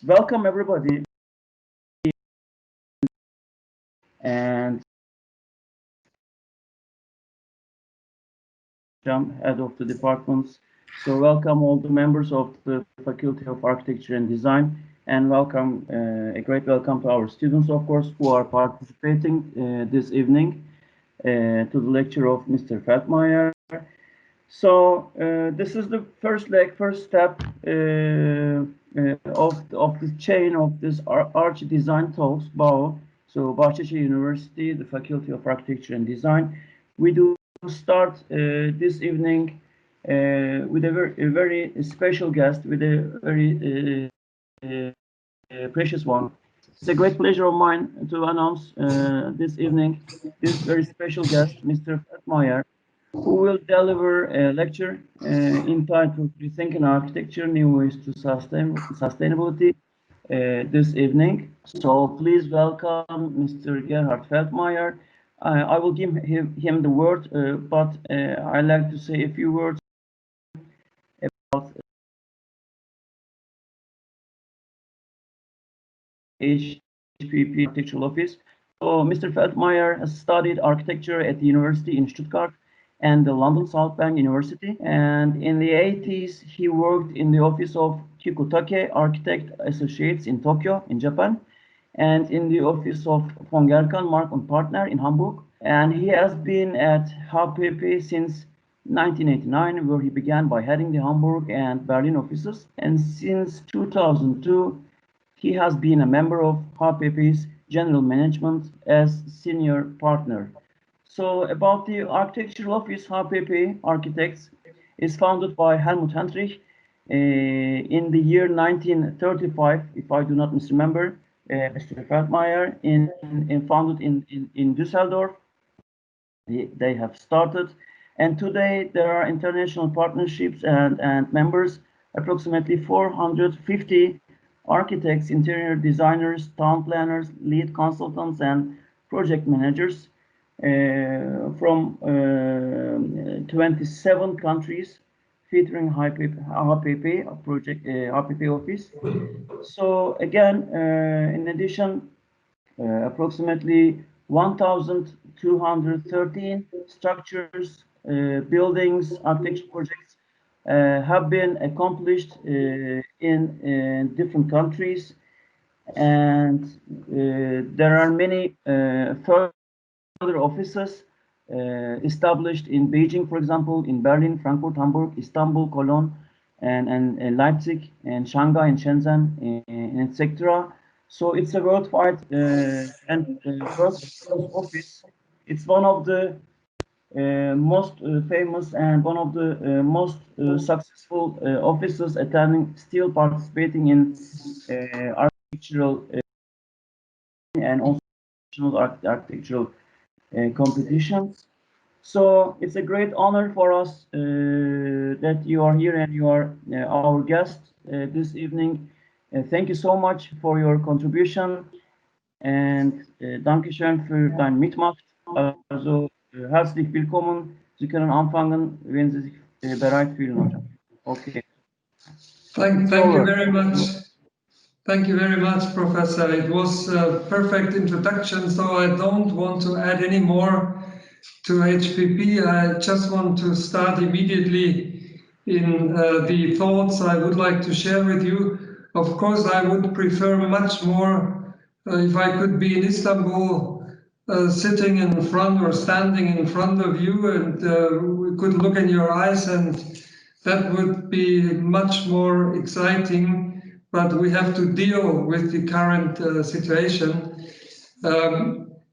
Welcome everybody, and I'm head of the departments. So welcome all the members of the Faculty of Architecture and Design, and welcome a great welcome to our students, of course, who are participating this evening to the lecture of Mr. Feldmeyer. So this is the first step of the chain of this ArchiDesign talks, BAU. So Bahçeşehir University, the Faculty of Architecture and Design. We do start this evening with a very special guest, with a very precious one. It's a great pleasure of mine to announce this evening this very special guest, Mr. Feldmeyer, who will deliver a lecture entitled Rethinking Architecture, New Ways to Sustainability this evening. So please welcome Mr. Gerhard Feldmeyer. I will give him the word, but I'd like to say a few words about HPP Architectural Office. So Mr. Feldmeyer has studied architecture at the university in Stuttgart and the London South Bank University. And in the 80s, he worked in the office of Kikutake Architect Associates in Tokyo, in Japan, and in the office of von Gerkan Mark and Partner in Hamburg. And he has been at HPP since 1989, where he began by heading the Hamburg and Berlin offices. And since 2002, he has been a member of HPP's general management as senior partner. So about the architectural office, HPP Architects is founded by Helmut Hendrich in the year 1935, if I do not misremember, Mr. Feldmeyer, founded in Düsseldorf. They have started, and today there are international partnerships and members, approximately 450 architects, interior designers, town planners, lead consultants, and project managers from 27 countries, featuring HPP project HPP office. So again, in addition, approximately 1,213 structures, buildings, architecture projects have been accomplished in different countries, and there are many further offices established in Beijing, for example, in Berlin, Frankfurt, Hamburg, Istanbul, Cologne, and Leipzig, and Shanghai, and Shenzhen, and etc. So it's a worldwide and world-class office. It's one of the most famous and one of the most successful offices attending, still participating in architectural and also architectural competitions. So it's a great honor for us that you are here and you are our guest this evening. Thank you so much for your contribution, and Dankeschön für dein Mitmacht. Also herzlich willkommen. Sie können anfangen, wenn Sie sich bereit fühlen, hocam. Okay. Thank you very much. Thank you very much, Professor. It was a perfect introduction, so I don't want to add any more to HPP. I just want to start immediately in the thoughts I would like to share with you. Of course, I would prefer much more if I could be in Istanbul, sitting in front or standing in front of you, and we could look in your eyes, and that would be much more exciting. But we have to deal with the current situation.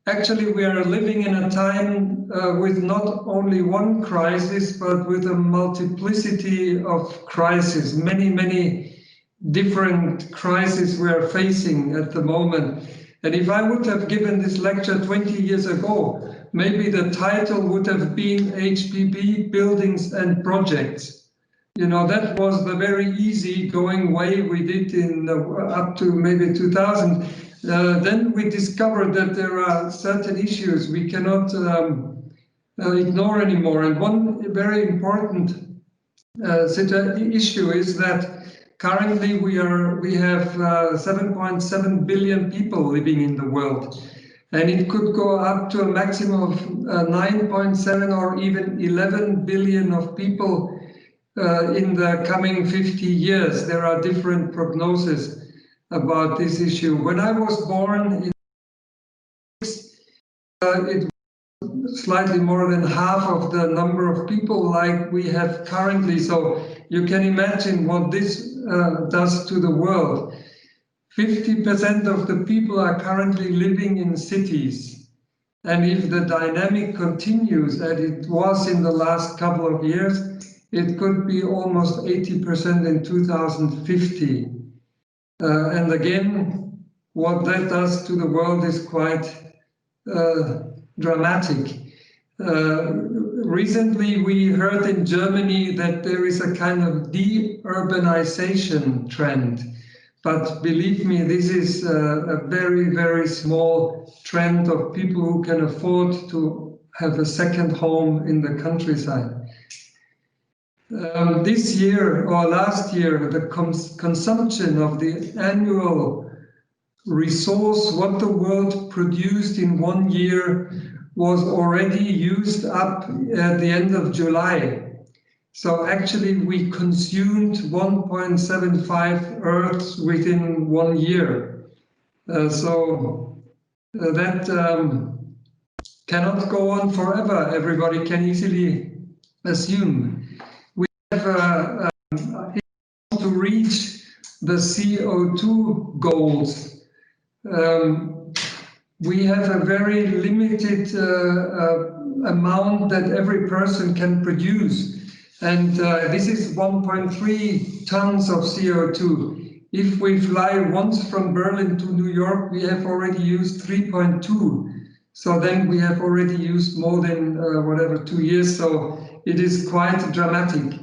Actually, we are living in a time with not only one crisis, but with a multiplicity of crises. Many different crises we are facing at the moment. And if I would have given this lecture 20 years ago, maybe the title would have been HPP Buildings and Projects. You know, that was the very easy going way we did in up to maybe 2000. Then we discovered that there are certain issues we cannot ignore anymore. And one very important issue is that currently we have 7.7 billion people living in the world, and it could go up to a maximum of 9.7 or even 11 billion of people in the coming 50 years. There are different prognoses about this issue. When I was born, it was slightly more than half of the number of people like we have currently. So you can imagine what this does to the world. 50% of the people are currently living in cities. And if the dynamic continues as it was in the last couple of years, it could be almost 80% in 2050. And again, what that does to the world is quite dramatic. Recently, we heard in Germany that there is a kind of de-urbanization trend. But believe me, this is a very, very small trend of people who can afford to have a second home in the countryside. This year or last year, the consumption of the annual resource, what the world produced in 1 year, was already used up at the end of July. So actually we consumed 1.75 Earths within 1 year. That cannot go on forever. Everybody can easily assume. We have to reach the CO2 goals. We have a very limited amount that every person can produce. And this is 1.3 tons of CO2. If we fly once from Berlin to New York, we have already used 3.2. So then we have already used more than 2 years. So it is quite dramatic.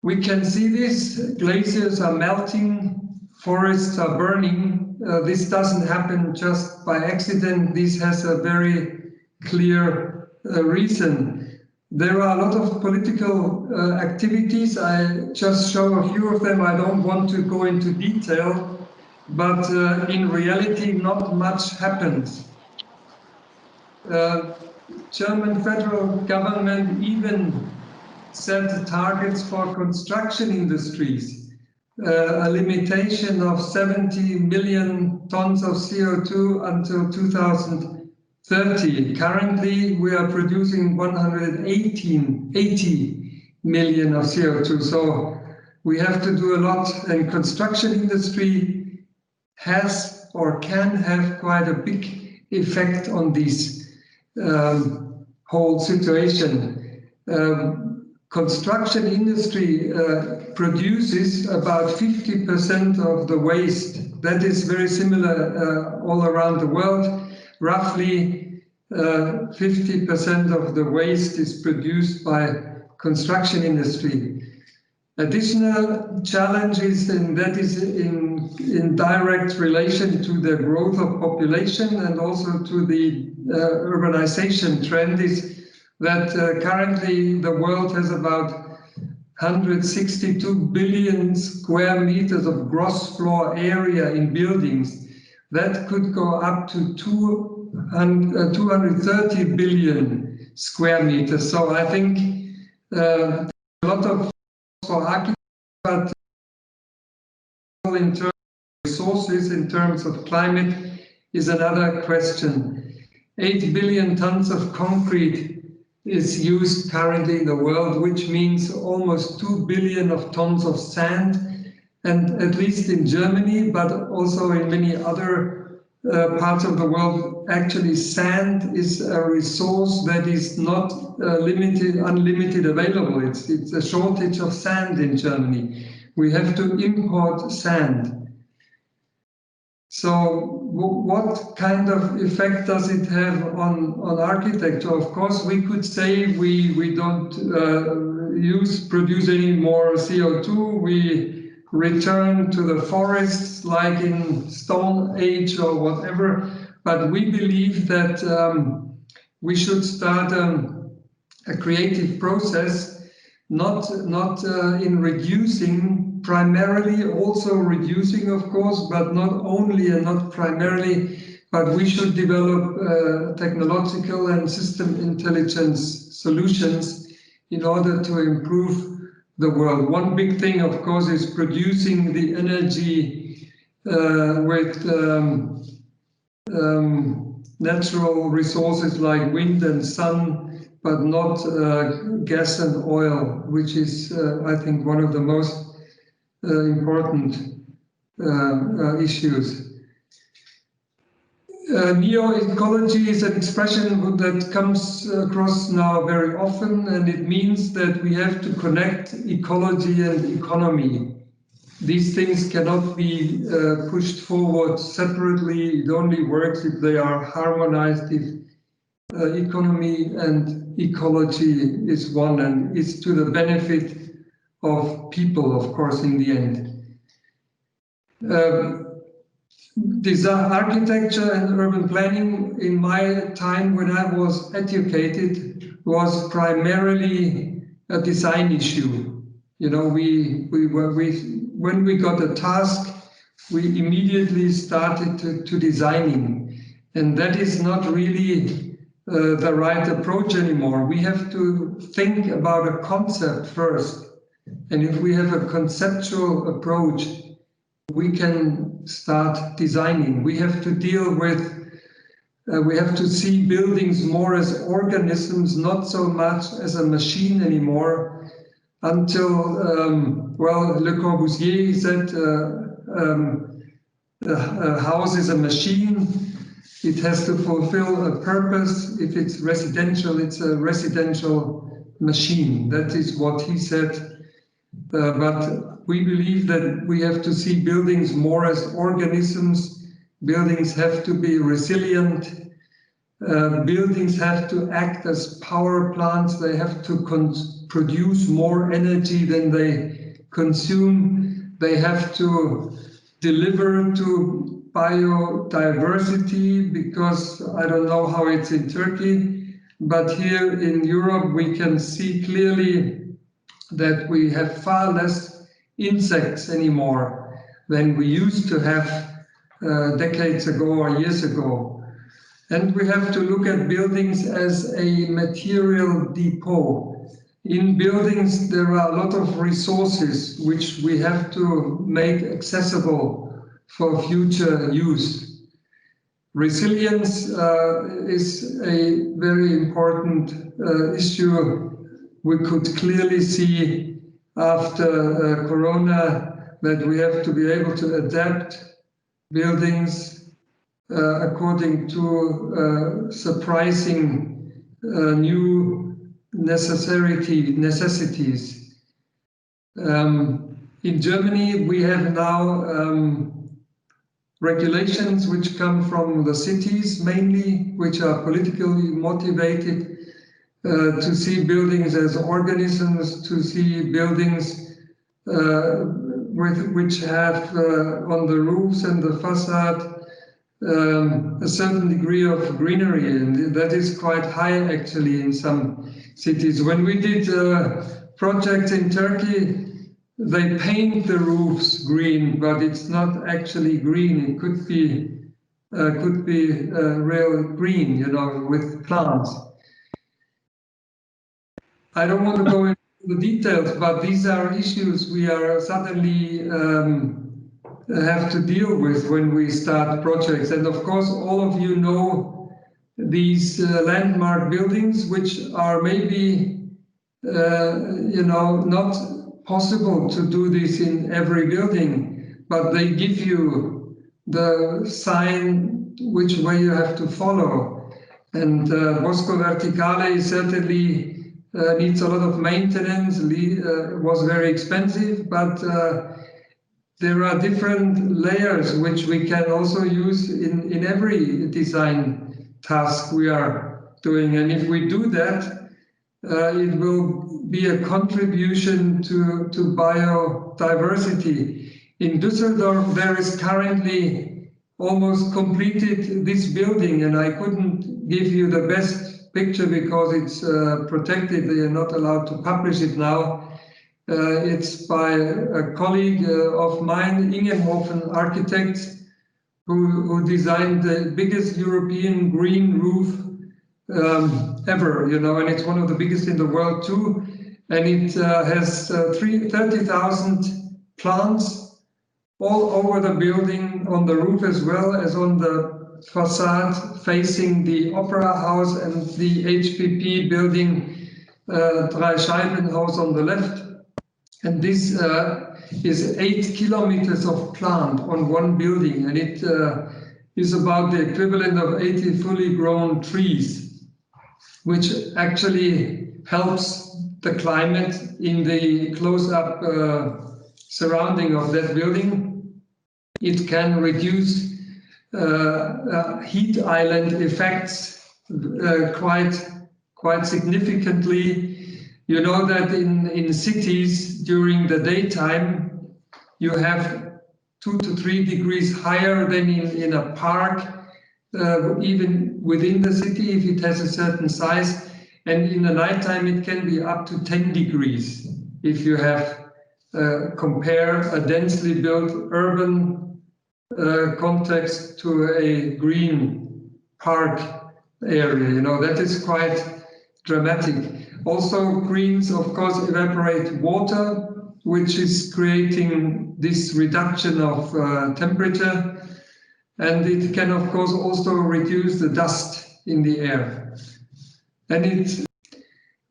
We can see this. Glaciers are melting, forests are burning. This doesn't happen just by accident. This has a very clear reason. There are a lot of political activities. I just show a few of them. I don't want to go into detail, but in reality, not much happens. German federal government even set targets for construction industries, a limitation of 70 million tons of CO2 until 2030. Currently, we are producing 180 million of CO2. So we have to do a lot, and construction industry has or can have quite a big effect on this whole situation. Construction industry produces about 50% of the waste. That is very similar all around the world. Roughly 50% of the waste is produced by construction industry. Additional challenges, and that is in direct relation to the growth of population and also to the urbanization trend, is that currently the world has about 162 billion square meters of gross floor area in buildings. That could go up to 230 billion square meters. So I think a lot of for architects, but in terms of resources, in terms of climate, is another question. 8 billion tons of concrete is used currently in the world, which means almost 2 billion of tons of sand. And at least in Germany, but also in many other parts of the world, actually sand is a resource that is not unlimited available. It's a shortage of sand in Germany. We have to import sand. So what kind of effect does it have on architecture? Of course, we could say we don't produce any more CO2. We return to the forests like in Stone Age or whatever. But we believe that we should start a creative process, not in reducing primarily also reducing, of course, but not only and not primarily, but we should develop technological and system intelligence solutions in order to improve the world. One big thing, of course, is producing the energy with natural resources like wind and sun, but not gas and oil, which is, I think, one of the most important issues. Neo-Ecology is an expression that comes across now very often, and it means that we have to connect ecology and economy. These things cannot be pushed forward separately. It only works if they are harmonized, if economy and ecology is one, and it's to the benefit of people, of course, in the end. Design, architecture and urban planning in my time when I was educated was primarily a design issue. You know, when we got a task, we immediately started to designing, and that is not really the right approach anymore. We have to think about a concept first, and if we have a conceptual approach, we can start designing. We have to deal with, we have to see buildings more as organisms, not so much as a machine anymore, until, well, Le Corbusier said a house is a machine. It has to fulfill a purpose. If it's residential, it's a residential machine. That is what he said. But we believe that we have to see buildings more as organisms. Buildings have to be resilient. Buildings have to act as power plants. They have to produce more energy than they consume. They have to deliver to biodiversity, because I don't know how it's in Turkey, but here in Europe we can see clearly that we have far less insects anymore than we used to have decades ago or years ago. And we have to look at buildings as a material depot. In buildings there are a lot of resources which we have to make accessible for future use. Resilience is a very important issue. We could clearly see after Corona that we have to be able to adapt buildings according to surprising new necessities. In Germany, we have now regulations which come from the cities mainly, which are politically motivated, to see buildings as organisms, to see buildings which have on the roofs and the facade a certain degree of greenery, and that is quite high actually in some cities. When we did projects in Turkey, they paint the roofs green, but it's not actually green. It could be real green, you know, with plants. I don't want to go into the details, but these are issues we are suddenly have to deal with when we start projects. And of course, all of you know these landmark buildings, which are maybe, you know, not possible to do this in every building, but they give you the sign which way you have to follow. And Bosco Verticale certainly needs a lot of maintenance, was very expensive, but there are different layers which we can also use in every design task we are doing. And if we do that, it will be a contribution to biodiversity. In Düsseldorf, there is currently almost completed this building, and I couldn't give you the best picture because it's protected. They are not allowed to publish it now. It's by a colleague of mine, Ingenhofen Architects, who designed the biggest European green roof ever, and it's one of the biggest in the world too. And it has 30,000 plants all over the building, on the roof as well as on the facade facing the Opera House and the HPP building, Dreischeibenhaus on the left. And this is 8 kilometers of plant on one building, and it is about the equivalent of 80 fully grown trees, which actually helps the climate in the close-up surrounding of that building. It can reduce heat island effects quite significantly. You know that in cities during the daytime, you have 2 to 3 degrees higher than in a park, even within the city if it has a certain size. And in the nighttime, it can be up to 10 degrees if you have compare a densely built urban context to a green park area. That is quite dramatic. Also, greens, of course, evaporate water, which is creating this reduction of temperature. And it can, of course, also reduce the dust in the air. And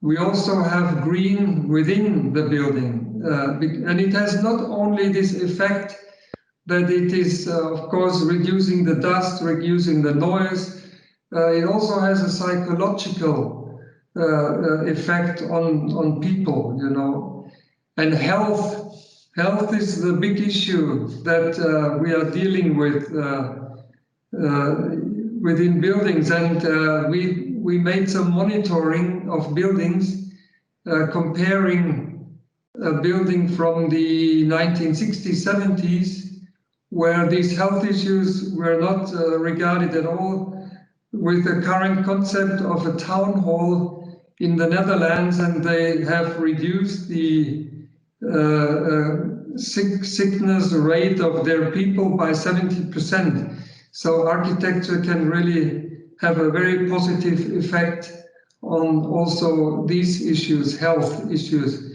we also have green within the building. And it has not only this effect that it is, of course, reducing the dust, reducing the noise. It also has a psychological effect on people, and health is the big issue that we are dealing with within buildings, and we made some monitoring of buildings, comparing a building from the 1960s, 70s, where these health issues were not regarded at all, with the current concept of a town hall in the Netherlands, and they have reduced the sickness rate of their people by 70%. So architecture can really have a very positive effect on also these issues, health issues.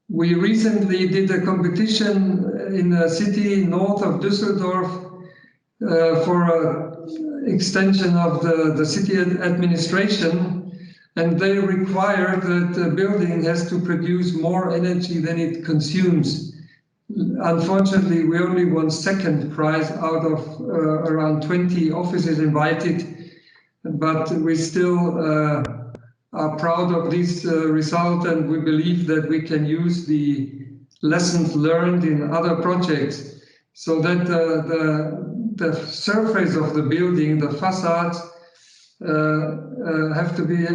We recently did a competition in a city north of Düsseldorf for an extension of the city administration. And they require that the building has to produce more energy than it consumes. Unfortunately, we only won second prize out of around 20 offices invited, but we still are proud of this result, and we believe that we can use the lessons learned in other projects so that the surface of the building, the facades, have to be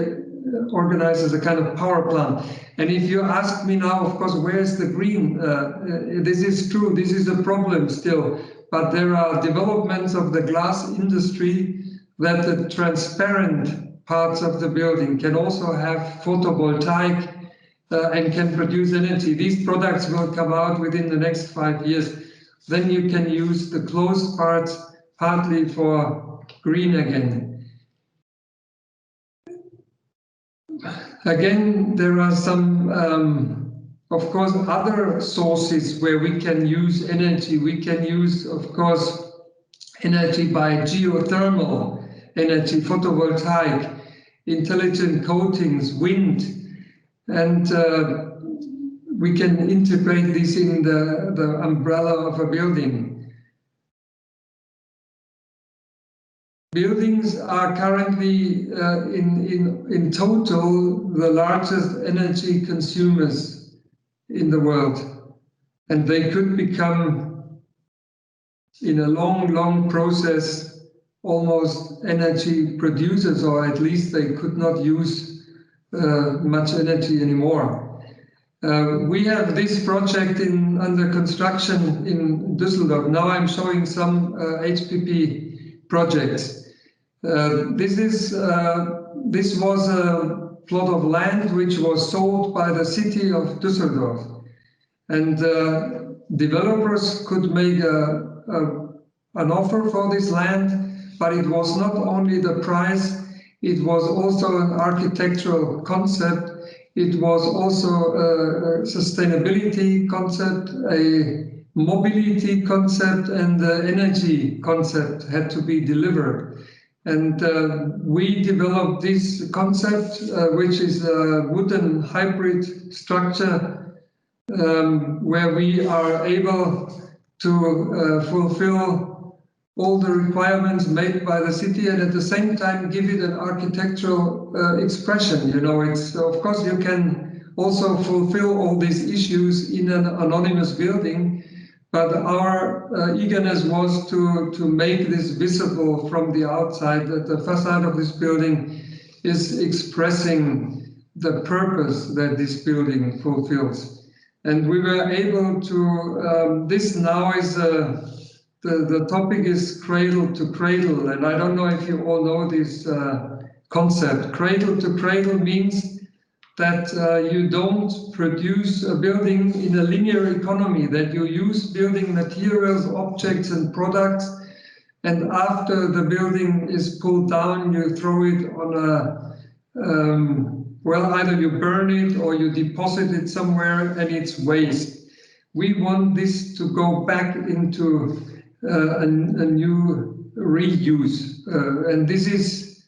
organized as a kind of power plant. And if you ask me now, of course, where's the green? This is true, this is a problem still, but there are developments of the glass industry that the transparent parts of the building can also have photovoltaic and can produce energy. These products will come out within the next 5 years. Then you can use the closed parts partly for green again. Again, there are some, of course, other sources where we can use energy. We can use, of course, energy by geothermal energy, photovoltaic, intelligent coatings, wind, and we can integrate this in the umbrella of a building. Buildings are currently, in total, the largest energy consumers in the world. And they could become, in a long process, almost energy producers, or at least they could not use much energy anymore. We have this project under construction in Düsseldorf. Now I'm showing some HPP projects. This was a plot of land which was sold by the city of Düsseldorf. And developers could make an offer for this land, but it was not only the price, it was also an architectural concept. It was also a sustainability concept, a mobility concept, and the energy concept had to be delivered. And we developed this concept, which is a wooden hybrid structure, where we are able to fulfill all the requirements made by the city and at the same time give it an architectural expression. You know, it's of course you can also fulfill all these issues in an anonymous building, but our eagerness was to make this visible from the outside, that the facade of this building is expressing the purpose that this building fulfills. And we were able to, this now is the topic is cradle to cradle, and I don't know if you all know this concept. Cradle to cradle means that you don't produce a building in a linear economy, that you use building materials, objects and products, and after the building is pulled down, you throw it on a, well, either you burn it or you deposit it somewhere and it's waste. We want this to go back into a new reuse, and this is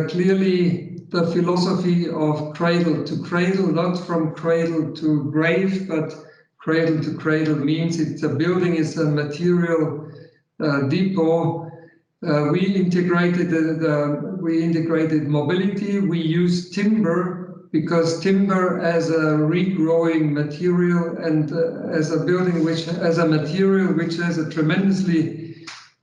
clearly the philosophy of cradle to cradle, not from cradle to grave, but cradle to cradle means it's a building, is a material depot. We integrated mobility. We use timber because timber as a regrowing material and as a building which as a material which has a tremendously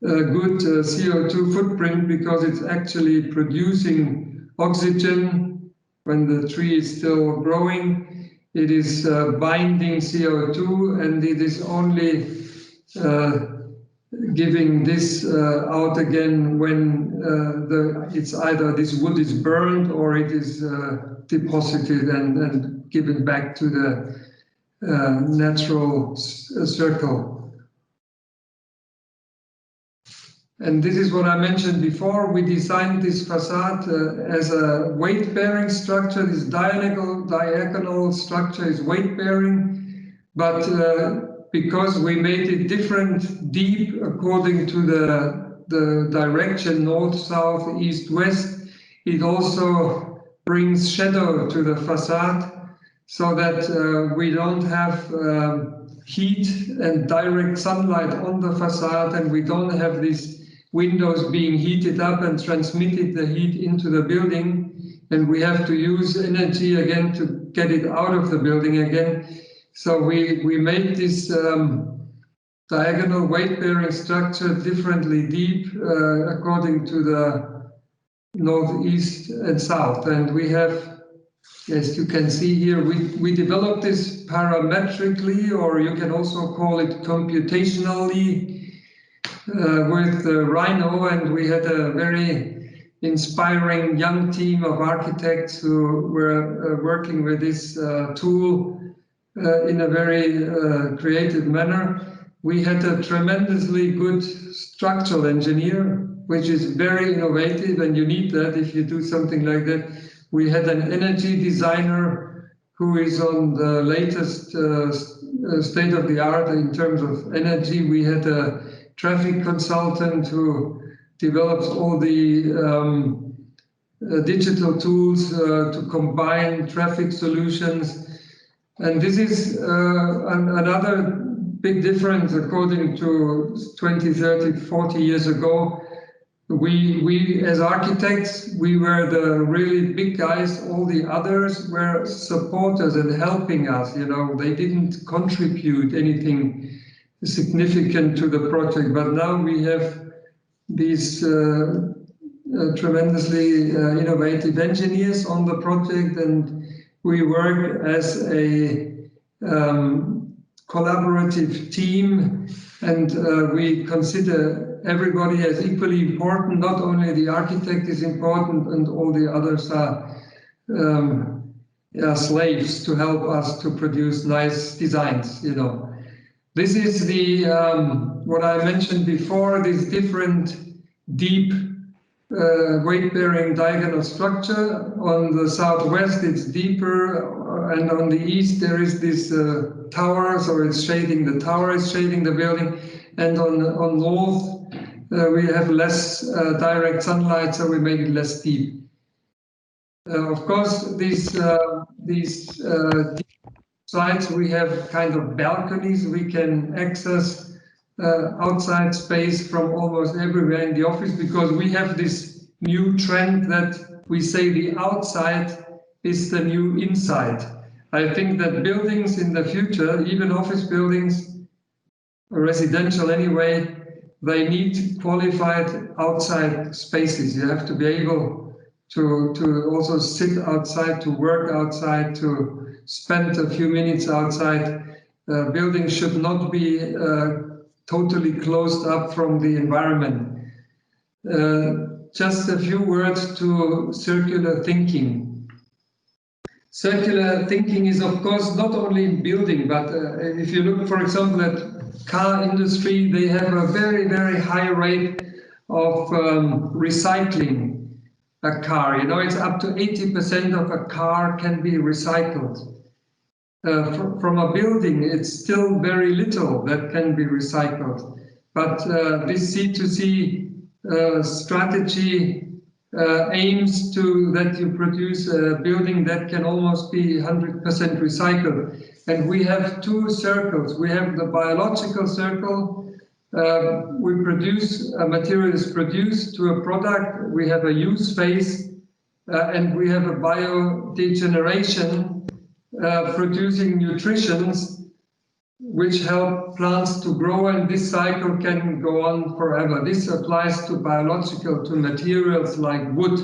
good CO2 footprint, because it's actually producing oxygen when the tree is still growing. It is binding CO2, and it is only giving this out again when it's either this wood is burned or it is deposited and given back to the natural circle. And this is what I mentioned before. We designed this facade as a weight-bearing structure. This diagonal structure is weight-bearing, but because we made it different, deep, according to the direction north, south, east, west, it also brings shadow to the facade, so that we don't have heat and direct sunlight on the facade, and we don't have these windows being heated up and transmitted the heat into the building, and we have to use energy again to get it out of the building again. So we made this diagonal weight-bearing structure differently deep according to the northeast and south. And we have, as you can see here, we developed this parametrically, or you can also call it computationally, with Rhino, and we had a very inspiring young team of architects who were working with this tool in a very creative manner. We had a tremendously good structural engineer, which is very innovative, and you need that if you do something like that. We had an energy designer who is on the latest state of the art in terms of energy. We had a traffic consultant who develops all the digital tools to combine traffic solutions. And this is another big difference according to 20, 30, 40 years ago. We as architects, we were the really big guys. All the others were supporters and helping us. You know, they didn't contribute anything significant to the project, but now we have these tremendously innovative engineers on the project, and we work as a collaborative team, and we consider everybody as equally important. Not only the architect is important, and all the others are slaves to help us to produce nice designs, you know. This is the what I mentioned before, this different deep weight-bearing diagonal structure. On the southwest it's deeper, and on the east there is this tower, so it's shading the tower, is shading the building, and on north we have less direct sunlight, so we make it less deep. Of course, these sites, we have kind of balconies. We can access outside space from almost everywhere in the office, because we have this new trend that we say the outside is the new inside. I think that buildings in the future, even office buildings, residential anyway, they need qualified outside spaces. You have to be able to also sit outside, to work outside, to spend a few minutes outside. Buildings should not be totally closed up from the environment. Just a few words to circular thinking. Circular thinking is, of course, not only in building, but if you look, for example, at car industry, they have a very, very high rate of recycling a car. You know, it's up to 80% of a car can be recycled. From a building, it's still very little that can be recycled. But this C2C strategy aims to that you produce a building that can almost be 100% recycled. And we have two circles. We have the biological circle. We produce, a material is produced to a product. We have a use phase, and we have a biodegeneration, producing nutritions which help plants to grow, and this cycle can go on forever. This applies to biological, to materials like wood.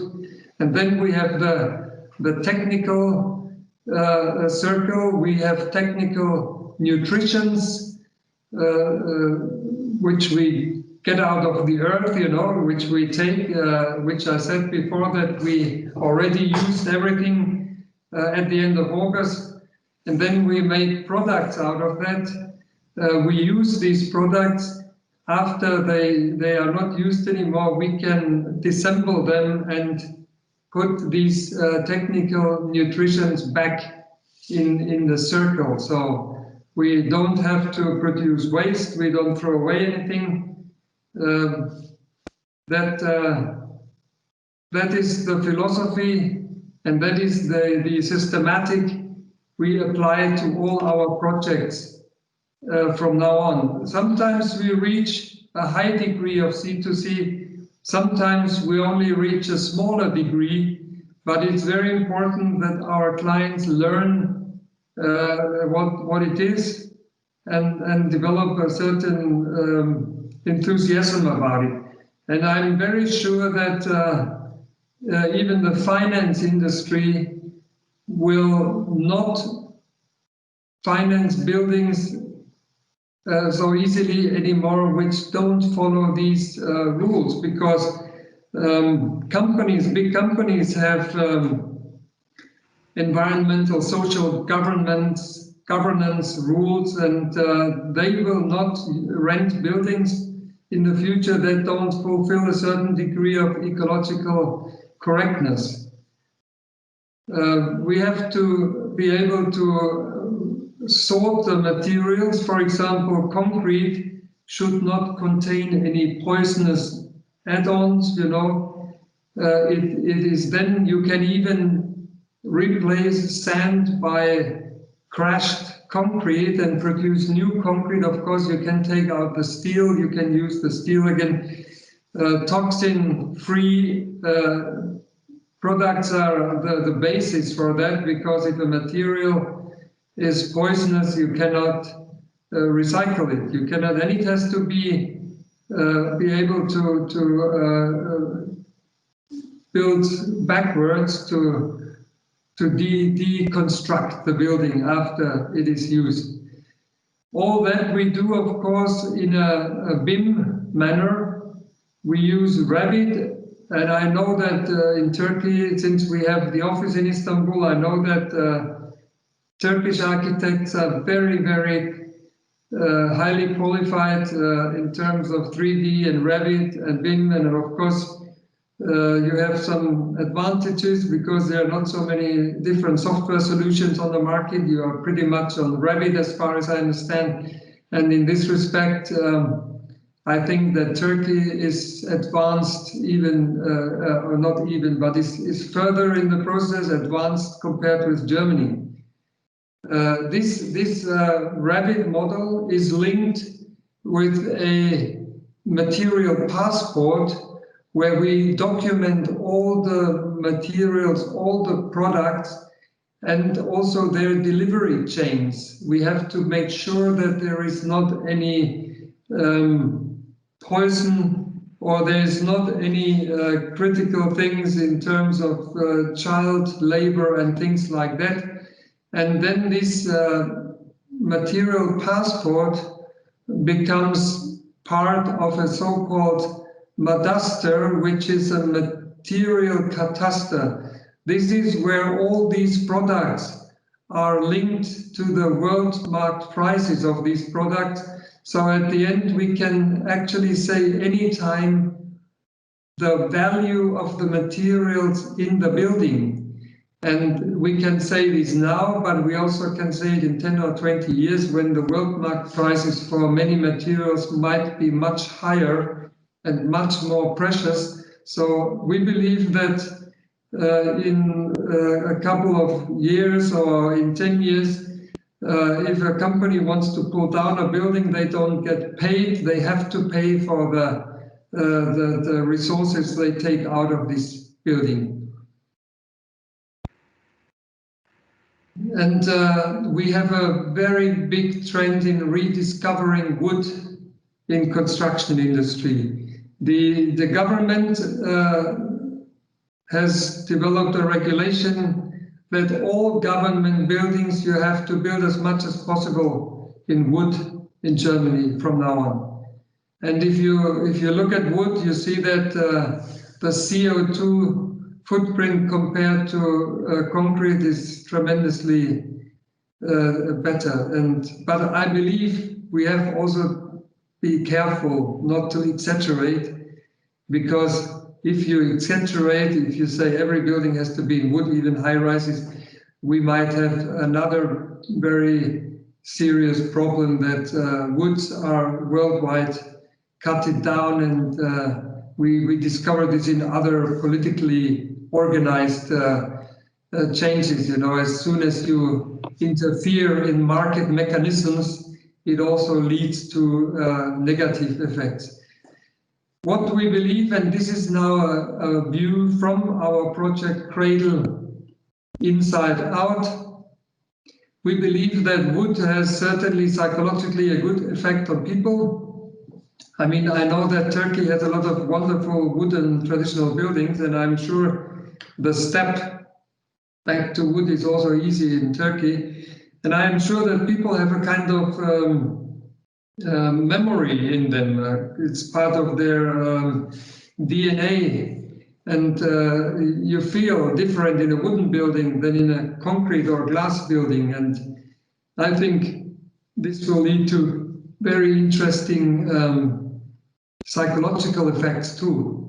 And then we have the technical circle. We have technical nutritions, which we get out of the earth, you know, which we take, which I said before that we already used everything at the end of August, and then we make products out of that. We use these products after they are not used anymore. We can disassemble them and put these technical nutritions back in the circle. So we don't have to produce waste. We don't throw away anything. That is the philosophy. And that is the systematic we apply to all our projects from now on. Sometimes we reach a high degree of C2C, sometimes we only reach a smaller degree, but it's very important that our clients learn what it is and develop a certain enthusiasm about it. And I'm very sure that even the finance industry will not finance buildings so easily anymore which don't follow these rules, because big companies have environmental, social governance rules, and they will not rent buildings in the future that don't fulfill a certain degree of ecological correctness. We have to be able to sort the materials. For example, concrete should not contain any poisonous add-ons, you know. It is then you can even replace sand by crushed concrete and produce new concrete. Of course, you can take out the steel, you can use the steel again. Toxin-free products are the basis for that, because if a material is poisonous, you cannot recycle it. You cannot, and it has to be able to build backwards to deconstruct the building after it is used. All that we do, of course, in a BIM manner. We use Revit and I know that in Turkey, since we have the office in Istanbul, I know that Turkish architects are very, very highly qualified in terms of 3D and Revit and BIM, and of course you have some advantages because there are not so many different software solutions on the market. You are pretty much on Revit as far as I understand, and in this respect I think that Turkey is advanced even, or not even, but is further in the process, advanced compared with Germany. This Revit model is linked with a material passport where we document all the materials, all the products, and also their delivery chains. We have to make sure that there is not any poison, or there is not any critical things in terms of child labor and things like that. And then this material passport becomes part of a so-called Madaster, which is a material cataster. This is where all these products are linked to the world market prices of these products. So at the end, we can actually say anytime the value of the materials in the building. And we can say this now, but we also can say it in 10 or 20 years when the world market prices for many materials might be much higher and much more precious. So we believe that in a couple of years or in 10 years, if a company wants to pull down a building, they don't get paid. They have to pay for the resources they take out of this building. And we have a very big trend in rediscovering wood in construction industry. The government has developed a regulation that all government buildings you have to build as much as possible in wood in Germany from now on. And if you look at wood, you see that the CO2 footprint compared to concrete is tremendously better. But I believe we have also be careful not to exaggerate, because if you exaggerate, if you say every building has to be in wood, even high rises, we might have another very serious problem that woods are worldwide cutted down, and we discovered this in other politically organized changes. You know, as soon as you interfere in market mechanisms, it also leads to negative effects. What we believe, and this is now a view from our project Cradle Inside Out, we believe that wood has certainly psychologically a good effect on people. I mean, I know that Turkey has a lot of wonderful wooden traditional buildings, and I'm sure the step back to wood is also easy in Turkey. And I am sure that people have a kind of memory in them. It's part of their DNA. And you feel different in a wooden building than in a concrete or glass building. And I think this will lead to very interesting psychological effects too.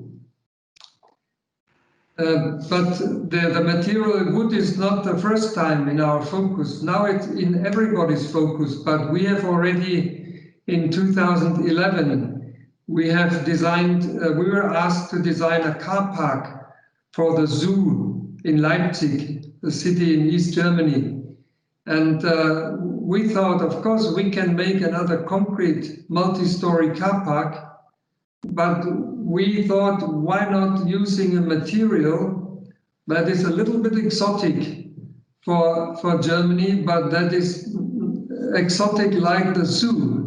But the material wood is not the first time in our focus. Now it's in everybody's focus, but we have already in 2011, we have designed, we were asked to design a car park for the zoo in Leipzig, the city in East Germany. And we thought, of course, we can make another concrete multi-story car park, but we thought, why not using a material that is a little bit exotic for Germany, but that is exotic like the zoo.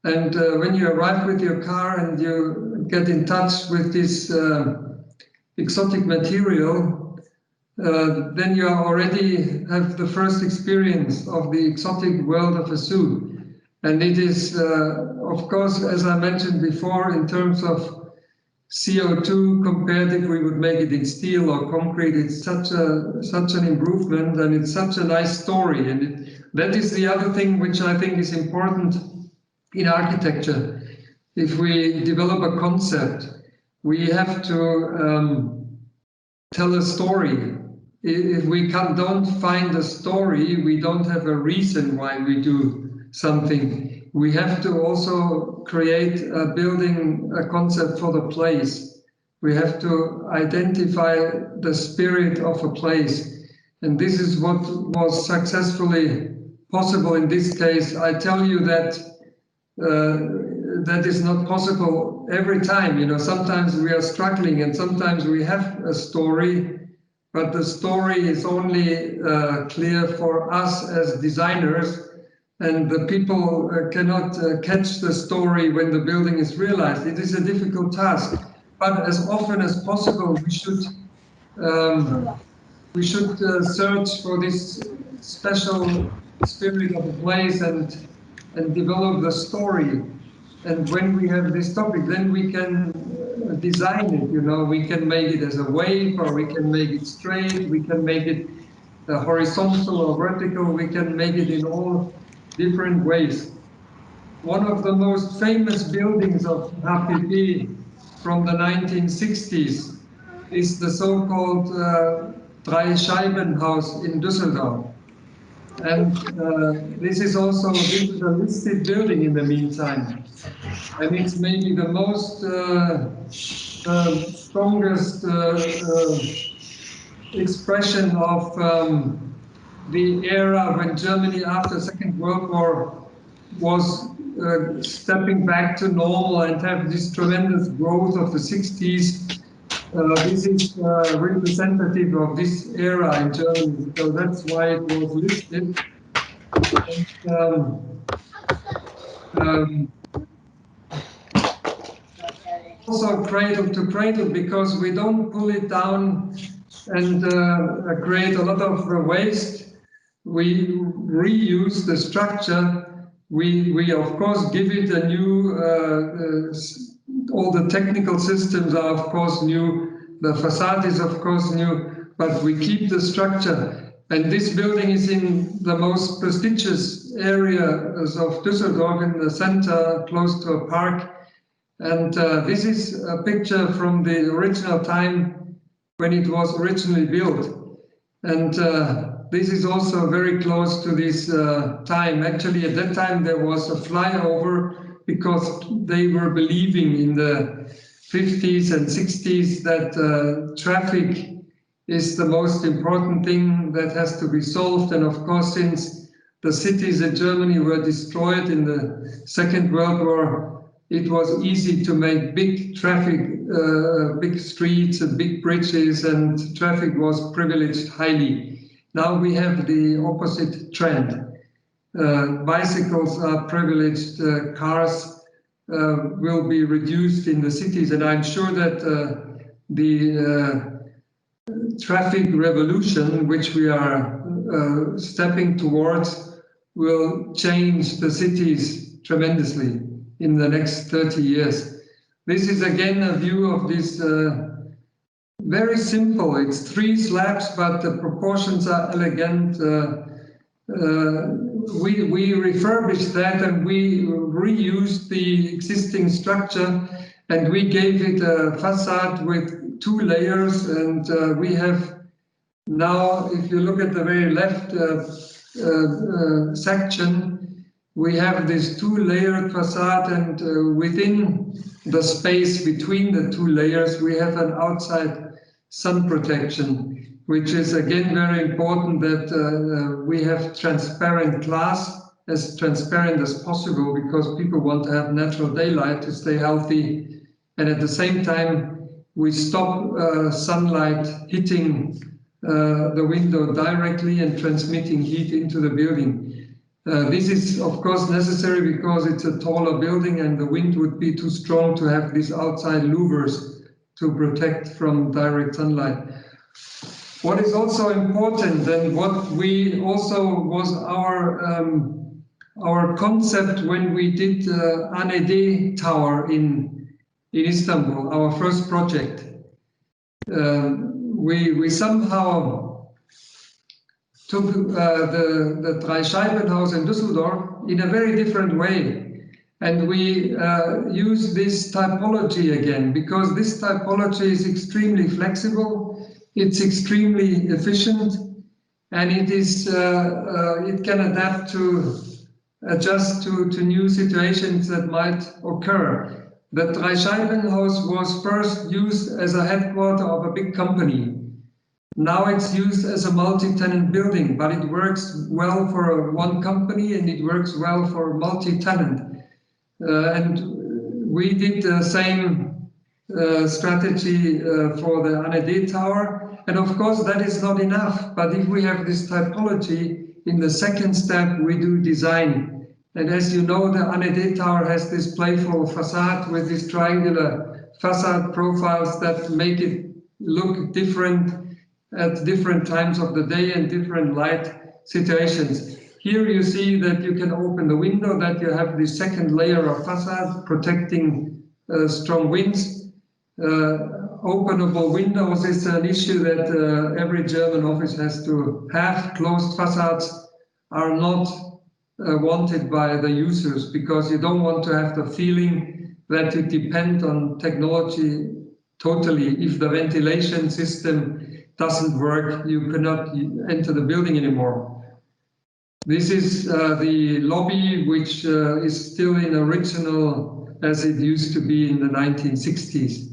And when you arrive with your car and you get in touch with this exotic material, then you already have the first experience of the exotic world of a zoo. And it is, of course, as I mentioned before, in terms of CO2 compared if we would make it in steel or concrete. It's such an improvement, and it's such a nice story. And that is the other thing which I think is important in architecture. If we develop a concept, we have to tell a story. If we don't find a story, we don't have a reason why we do something. We have to also create a building, a concept for the place. We have to identify the spirit of a place. And this is what was successfully possible in this case. I tell you that that is not possible every time. You know, sometimes we are struggling and sometimes we have a story, but the story is only clear for us as designers, and the people cannot catch the story when the building is realized. It is a difficult task, but as often as possible we should search for this special spirit of a place and develop the story. And when we have this topic, then we can design it. You know, we can make it as a wave, or we can make it straight. We can make it horizontal or vertical. We can make it in all different ways. One of the most famous buildings of HPP from the 1960s is the so-called Drei-Scheiben-Haus in Düsseldorf. And this is also a listed building in the meantime. And it's maybe the most strongest expression of the era when Germany after the Second World War was stepping back to normal and have this tremendous growth of the 60s. This is representative of this era in Germany, so that's why it was listed. And, also cradle to cradle, because we don't pull it down and create a lot of waste. We reuse the structure. We of course give it a new, all the technical systems are of course new, the facade is of course new, but we keep the structure. And this building is in the most prestigious areas of Düsseldorf, in the center, close to a park. And this is a picture from the original time when it was originally built. And this is also very close to this time. Actually, at that time, there was a flyover because they were believing in the 50s and 60s that traffic is the most important thing that has to be solved. And of course, since the cities in Germany were destroyed in the Second World War, it was easy to make big traffic, big streets and big bridges, and traffic was privileged highly. Now we have the opposite trend. Bicycles are privileged, cars will be reduced in the cities, and I'm sure that the traffic revolution, which we are stepping towards, will change the cities tremendously in the next 30 years. This is again a view of this very simple. It's 3 slabs, but the proportions are elegant. We refurbished that and we reused the existing structure, and we gave it a facade with 2 layers. And we have now, if you look at the very left section, we have this 2-layered facade, and within the space between the 2 layers, we have an outside sun protection, which is again very important, that we have transparent glass, as transparent as possible, because people want to have natural daylight to stay healthy. And at the same time, we stop sunlight hitting the window directly and transmitting heat into the building. This is of course necessary because it's a taller building and the wind would be too strong to have these outside louvers to protect from direct sunlight. What is also important, and what we also was our concept when we did AnED Tower in in Istanbul, our first project. We somehow took the Dreischeibenhaus in Düsseldorf in a very different way. And we use this typology again, because this typology is extremely flexible, it's extremely efficient, and it is it can adjust to new situations that might occur. The Dreischeibenhaus was first used as a headquarter of a big company. Now it's used as a multi-tenant building, but it works well for one company and it works well for multi-tenant. And we did the same strategy for the ArchiDesign Tower. And of course, that is not enough. But if we have this typology, in the second step, we do design. And as you know, the ArchiDesign Tower has this playful facade with these triangular facade profiles that make it look different at different times of the day and different light situations. Here you see that you can open the window, that you have the second layer of facade protecting strong winds. Openable windows is an issue that every German office has to have. Closed facades are not wanted by the users, because you don't want to have the feeling that you depend on technology totally. If the ventilation system doesn't work, you cannot enter the building anymore. This is the lobby, which is still in original as it used to be in the 1960s.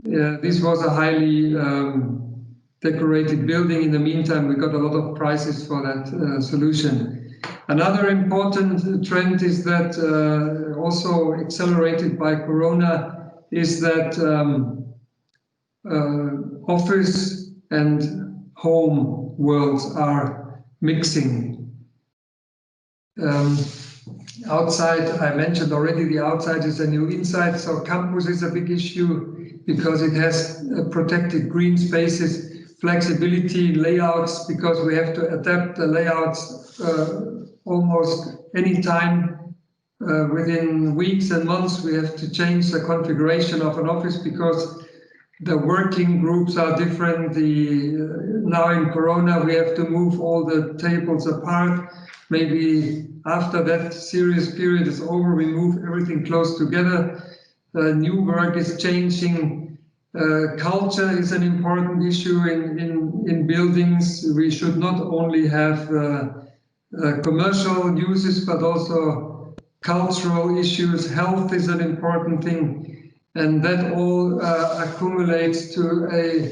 This was a highly decorated building. In the meantime, we got a lot of prizes for that solution. Another important trend is that, also accelerated by Corona, is that office and home worlds are mixing. Outside, I mentioned already, the outside is a new inside, so campus is a big issue because it has protected green spaces, flexibility, layouts, because we have to adapt the layouts almost any time. Within weeks and months, we have to change the configuration of an office because the working groups are different. Now in Corona, we have to move all the tables apart. Maybe after that serious period is over, we move everything close together. New work is changing. Culture is an important issue in buildings. We should not only have commercial uses, but also cultural issues. Health is an important thing. And that all accumulates to a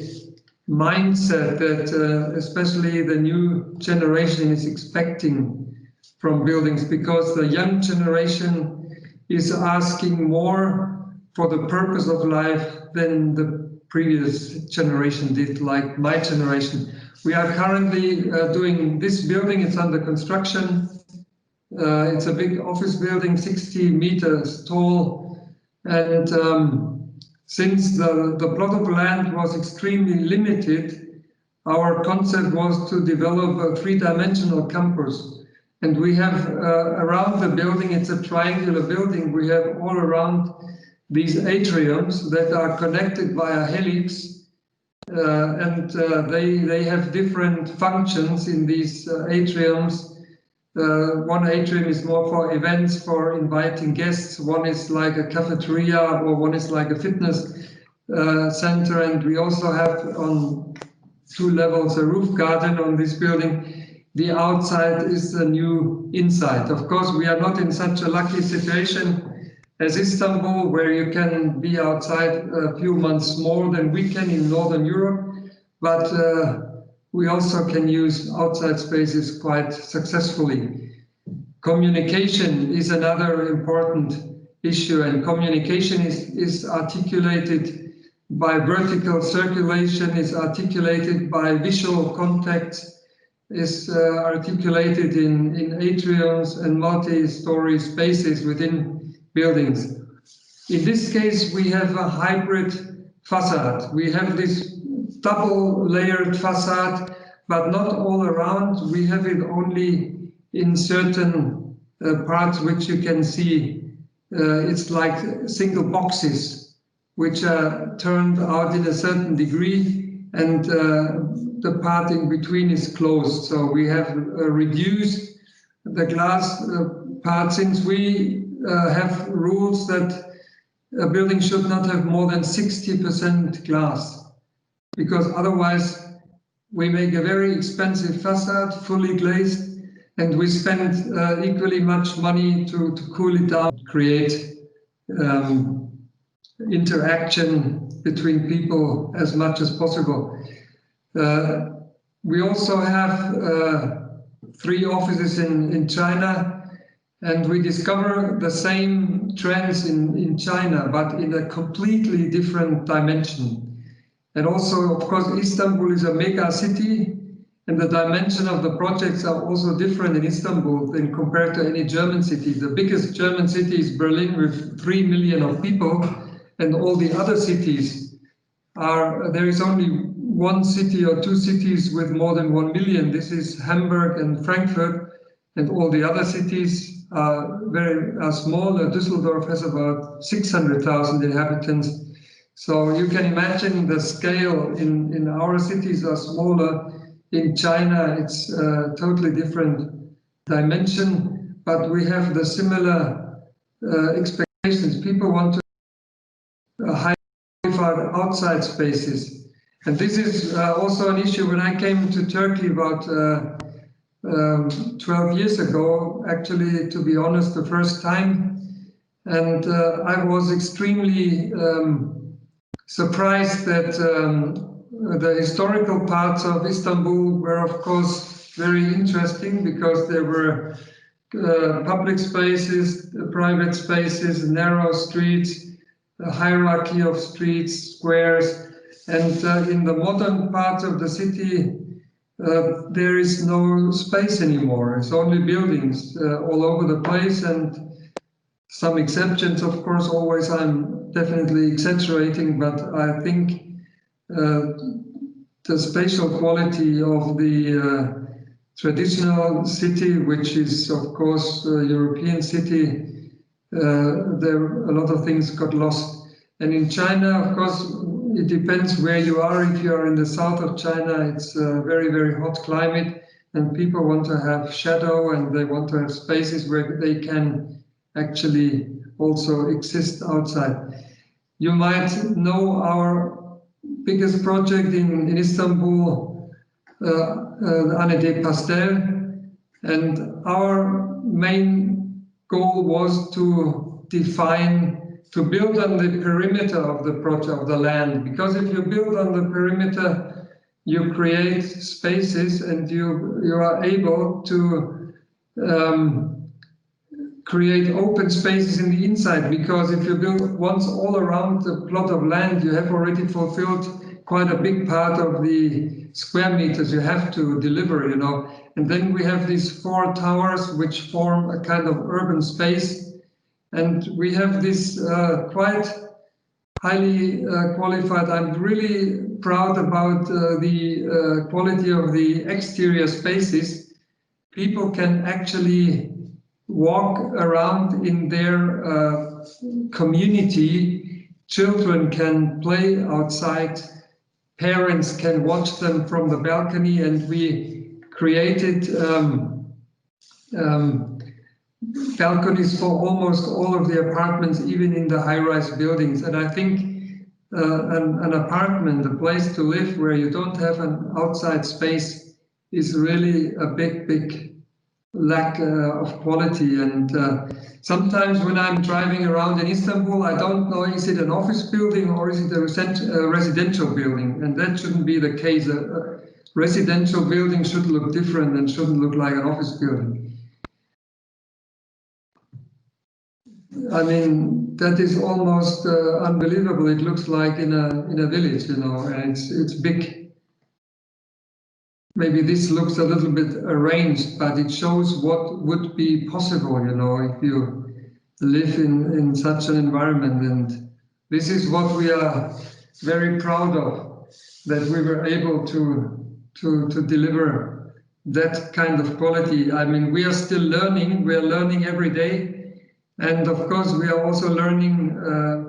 mindset that especially the new generation is expecting from buildings, because the young generation is asking more for the purpose of life than the previous generation did, like my generation. We are currently doing this building. It's under construction. It's a big office building, 60 meters tall. And since the plot of land was extremely limited, our concept was to develop a three-dimensional campus. And we have around the building, it's a triangular building, we have all around these atriums that are connected via helix. They have different functions in these atriums. One atrium is more for events, for inviting guests. One is like a cafeteria, or one is like a fitness center. And we also have on 2 levels a roof garden on this building. The outside is the new inside. Of course, we are not in such a lucky situation as Istanbul, where you can be outside a few months more than we can in Northern Europe. But we also can use outside spaces quite successfully. Communication is another important issue, and communication is articulated by vertical circulation, is articulated by visual contact, is articulated in atriums and multi-story spaces within buildings. In this case, we have a hybrid facade. We have this double-layered facade, but not all around. We have it only in certain parts which you can see it's like single boxes, which are turned out in a certain degree, and the part in between is closed. So we have reduced the glass part, since we have rules that a building should not have more than 60% glass, because otherwise we make a very expensive facade, fully glazed, and we spend equally much money to cool it down, create interaction between people as much as possible. We also have 3 offices in China, and we discover the same trends in China, but in a completely different dimension. And also, of course, Istanbul is a mega city, and the dimension of the projects are also different in Istanbul than compared to any German city. The biggest German city is Berlin with 3 million of people, and all the other cities are, there is only 1 city or 2 cities with more than 1 million. This is Hamburg and Frankfurt, and all the other cities are small. Düsseldorf has about 600,000 inhabitants. So you can imagine the scale. In our cities are smaller. In China, it's a totally different dimension, but we have the similar expectations. People want to high qualified outside spaces. And this is also an issue. When I came to Turkey about 12 years ago, actually, to be honest, the first time, and I was extremely surprised that the historical parts of Istanbul were, of course, very interesting, because there were public spaces, private spaces, narrow streets, a hierarchy of streets, squares, and in the modern parts of the city, there is no space anymore. It's only buildings all over the place, and some exceptions, of course. Always, I'm definitely exaggerating, but I think the spatial quality of the traditional city, which is, of course, a European city, there a lot of things got lost. And in China, of course, it depends where you are. If you are in the south of China, it's a very, very hot climate, and people want to have shadow, and they want to have spaces where they can actually also exist outside. You might know our biggest project in Istanbul, Anne de Pastel, and our main goal was to build on the perimeter of the project, of the land, because if you build on the perimeter, you create spaces, and you are able to create open spaces in the inside, because if you build once all around the plot of land, you have already fulfilled quite a big part of the square meters you have to deliver, you know. And then we have these 4 towers which form a kind of urban space, and we have this quite highly qualified. I'm really proud about the quality of the exterior spaces. People can actually walk around in their community. Children can play outside. Parents can watch them from the balcony, and we created balconies for almost all of the apartments, even in the high-rise buildings. And I think an apartment, a place to live where you don't have an outside space, is really a big lack of quality. And sometimes when I'm driving around in Istanbul, I don't know, is it an office building or is it a residential building? And that shouldn't be the case. A residential building should look different and shouldn't look like an office building. I mean, that is almost unbelievable. It looks like in a village, you know, and it's big. Maybe this looks a little bit arranged, but it shows what would be possible, you know, if you live in such an environment. And this is what we are very proud of, that we were able to deliver that kind of quality. I mean, we are still learning. We are learning every day. And of course, we are also learning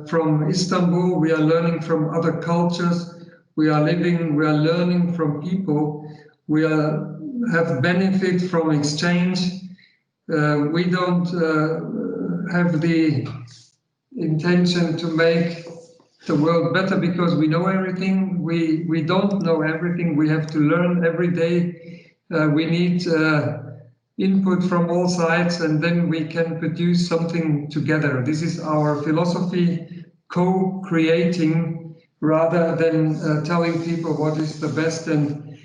from Istanbul. We are learning from other cultures. We are learning from people. We have benefit from exchange. We don't have the intention to make the world better because we know everything. We don't know everything. We have to learn every day. We need input from all sides, and then we can produce something together. This is our philosophy, co-creating rather than telling people what is the best. And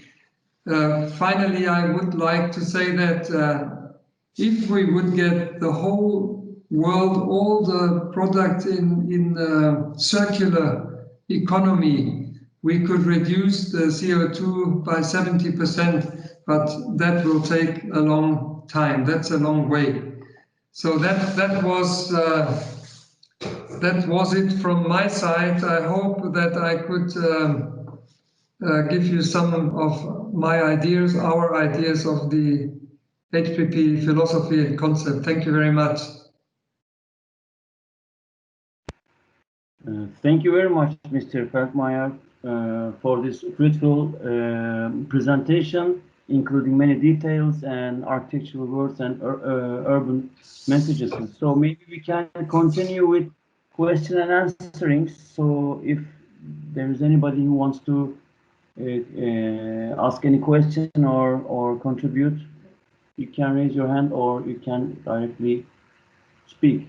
finally, I would like to say that if we would get the whole world, all the products in circular economy, we could reduce the CO2 by 70%, but that will take a long time. That's a long way. So that was it from my side. I hope that I could give you some of my ideas, our ideas of the HPP philosophy and concept. Thank you very much. Thank you very much, Mr. Feldmeyer, for this fruitful presentation, including many details and architectural words and urban messages. So maybe we can continue with question and answering. So if there is anybody who wants to ask any question or contribute, you can raise your hand or you can directly speak.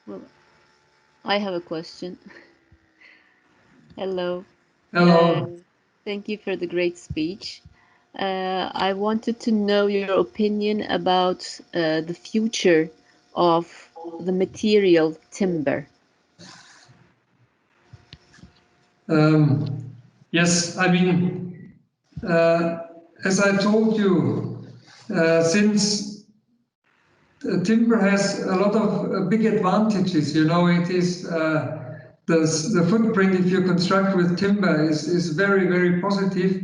Well, I have a question. Hello. Hello. Thank you for the great speech. I wanted to know your opinion about the future of the material timber. Yes, I mean, as I told you, since timber has a lot of big advantages, you know, it is the footprint if you construct with timber is very, very positive.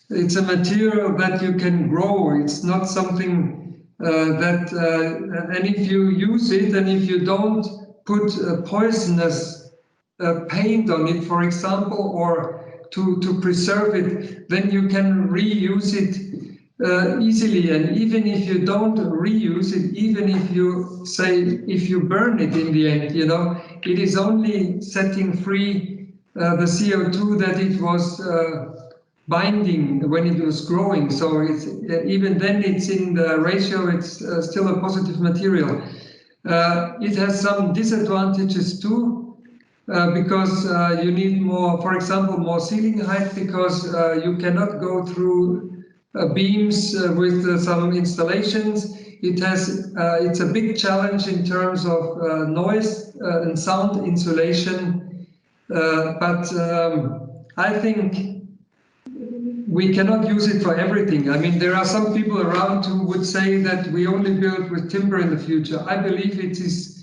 It's a material that you can grow. It's not something and if you use it and if you don't put poisonous paint on it, for example, or to preserve it, then you can reuse it easily. And even if you don't reuse it, even if you burn it in the end, you know, it is only setting free the CO2 that it was binding when it was growing. So it's even then it's in the ratio, it's still a positive material. It has some disadvantages too. Because you need more, for example, more ceiling height, because you cannot go through beams with some installations. It's a big challenge in terms of noise and sound insulation. But I think we cannot use it for everything. I mean, there are some people around who would say that we only build with timber in the future. I believe it is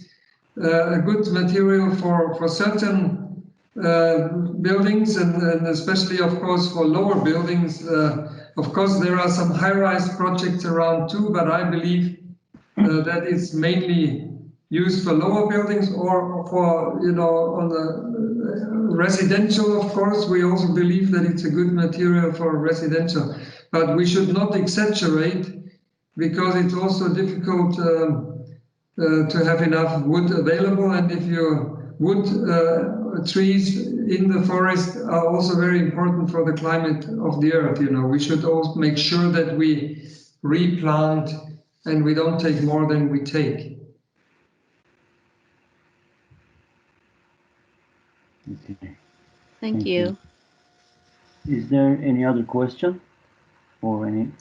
a good material for certain buildings and especially, of course, for lower buildings. Of course, there are some high-rise projects around too, but I believe that it's mainly used for lower buildings or for, you know, on the residential, of course. We also believe that it's a good material for residential, but we should not exaggerate because it's also difficult to have enough wood available, and if your wood trees in the forest are also very important for the climate of the earth. You know, we should also make sure that we replant and we don't take more than we take. Okay. Thank you. Is there any other question or any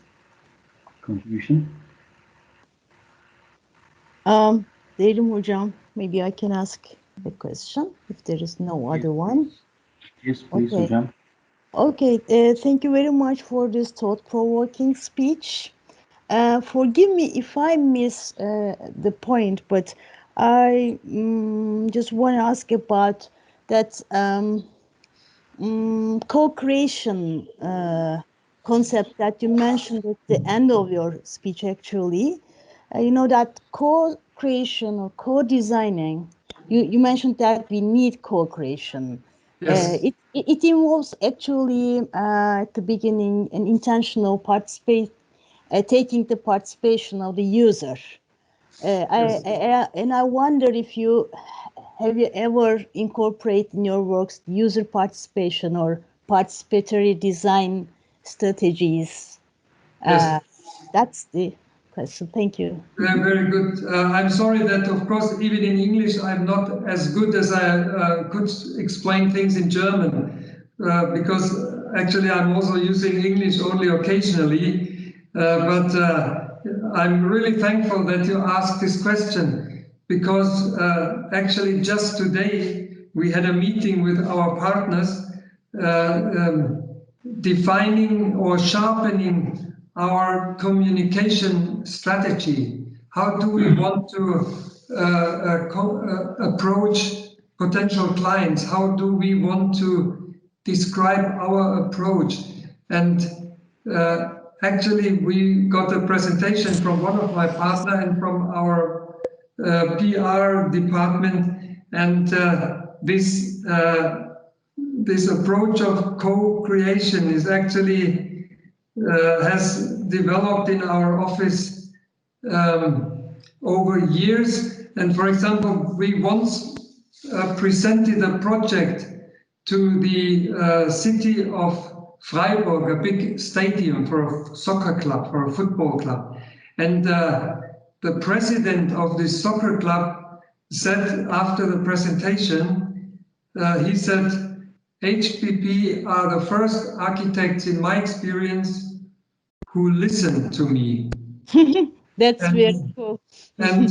contribution? Derim Hocam, maybe I can ask the question if there is no other one. Yes, please, okay. Hocam. Okay, thank you very much for this thought-provoking speech. Forgive me if I miss the point, but I just want to ask about that co-creation concept that you mentioned at the end of your speech, actually. You know, that co-creation or co-designing, you mentioned that we need co-creation. Yes. It involves actually at the beginning an intentional taking the participation of the user. And I wonder if have you ever incorporated in your works user participation or participatory design strategies? Yes. That's the question. Thank you. Very good. I'm sorry that, of course, even in English, I'm not as good as I could explain things in German, because actually I'm also using English only occasionally. But I'm really thankful that you asked this question, because actually just today we had a meeting with our partners defining or sharpening our communication strategy. How do we want to approach potential clients? How do we want to describe our approach? And actually, we got a presentation from one of my partners and from our PR department, and this approach of co-creation is actually has developed in our office over years. And for example, we once presented a project to the city of Freiburg, a big stadium for a soccer club, for a football club. And the president of this soccer club said after the presentation, he said, HPP are the first architects in my experience who listen to me. That's very cool. And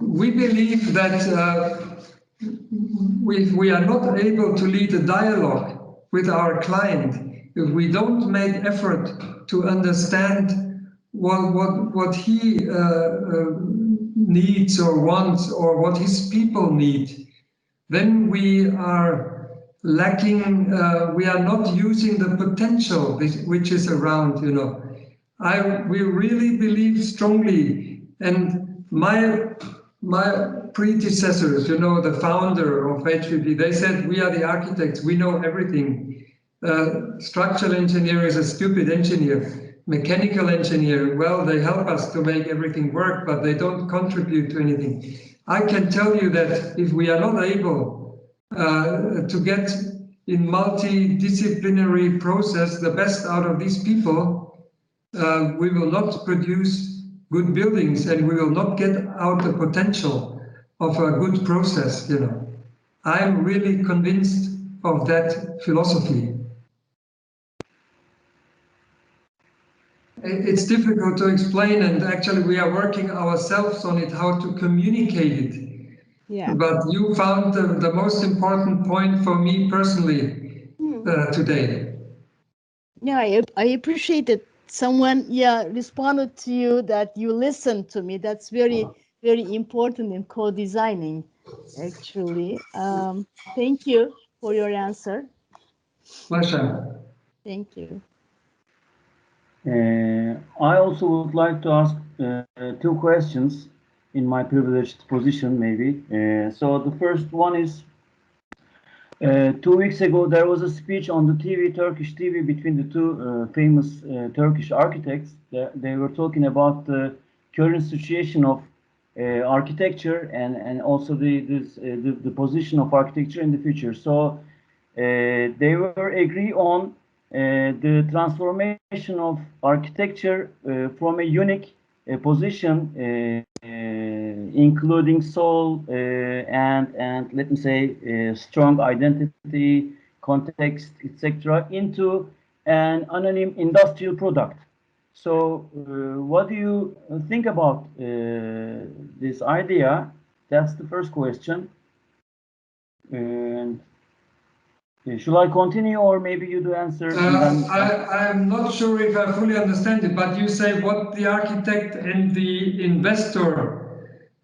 we believe that if we are not able to lead a dialogue with our client, if we don't make effort to understand what he needs or wants or what his people need, then we are lacking, we are not using the potential which is around, you know. We really believe strongly, and my predecessors, you know, the founder of HPP, they said, we are the architects, we know everything. Structural engineer is a stupid engineer. Mechanical engineer, well, they help us to make everything work, but they don't contribute to anything. I can tell you that if we are not able to get in multidisciplinary process the best out of these people, we will not produce good buildings, and we will not get out the potential of a good process, you know. I'm really convinced of that philosophy. It's difficult to explain, and actually we are working ourselves on it, how to communicate it. Yeah. But you found the most important point for me personally today. Yeah, I appreciate it. Someone, responded to you that you listened to me. That's very, very important in co-designing, actually. Thank you for your answer. Pleasure. Thank you. I also would like to ask two questions in my privileged position, maybe. So the first one is, 2 weeks ago, there was a speech on the TV, Turkish TV, between the two famous Turkish architects. They were talking about the current situation of architecture and also the position of architecture in the future. So they were agree on the transformation of architecture from a unique position, including soul and let me say strong identity, context, etc., into an anonym industrial product. So, what do you think about this idea? That's the first question. And should I continue, or maybe you do answer? I'm not sure if I fully understand it, but you say what the architect and the investor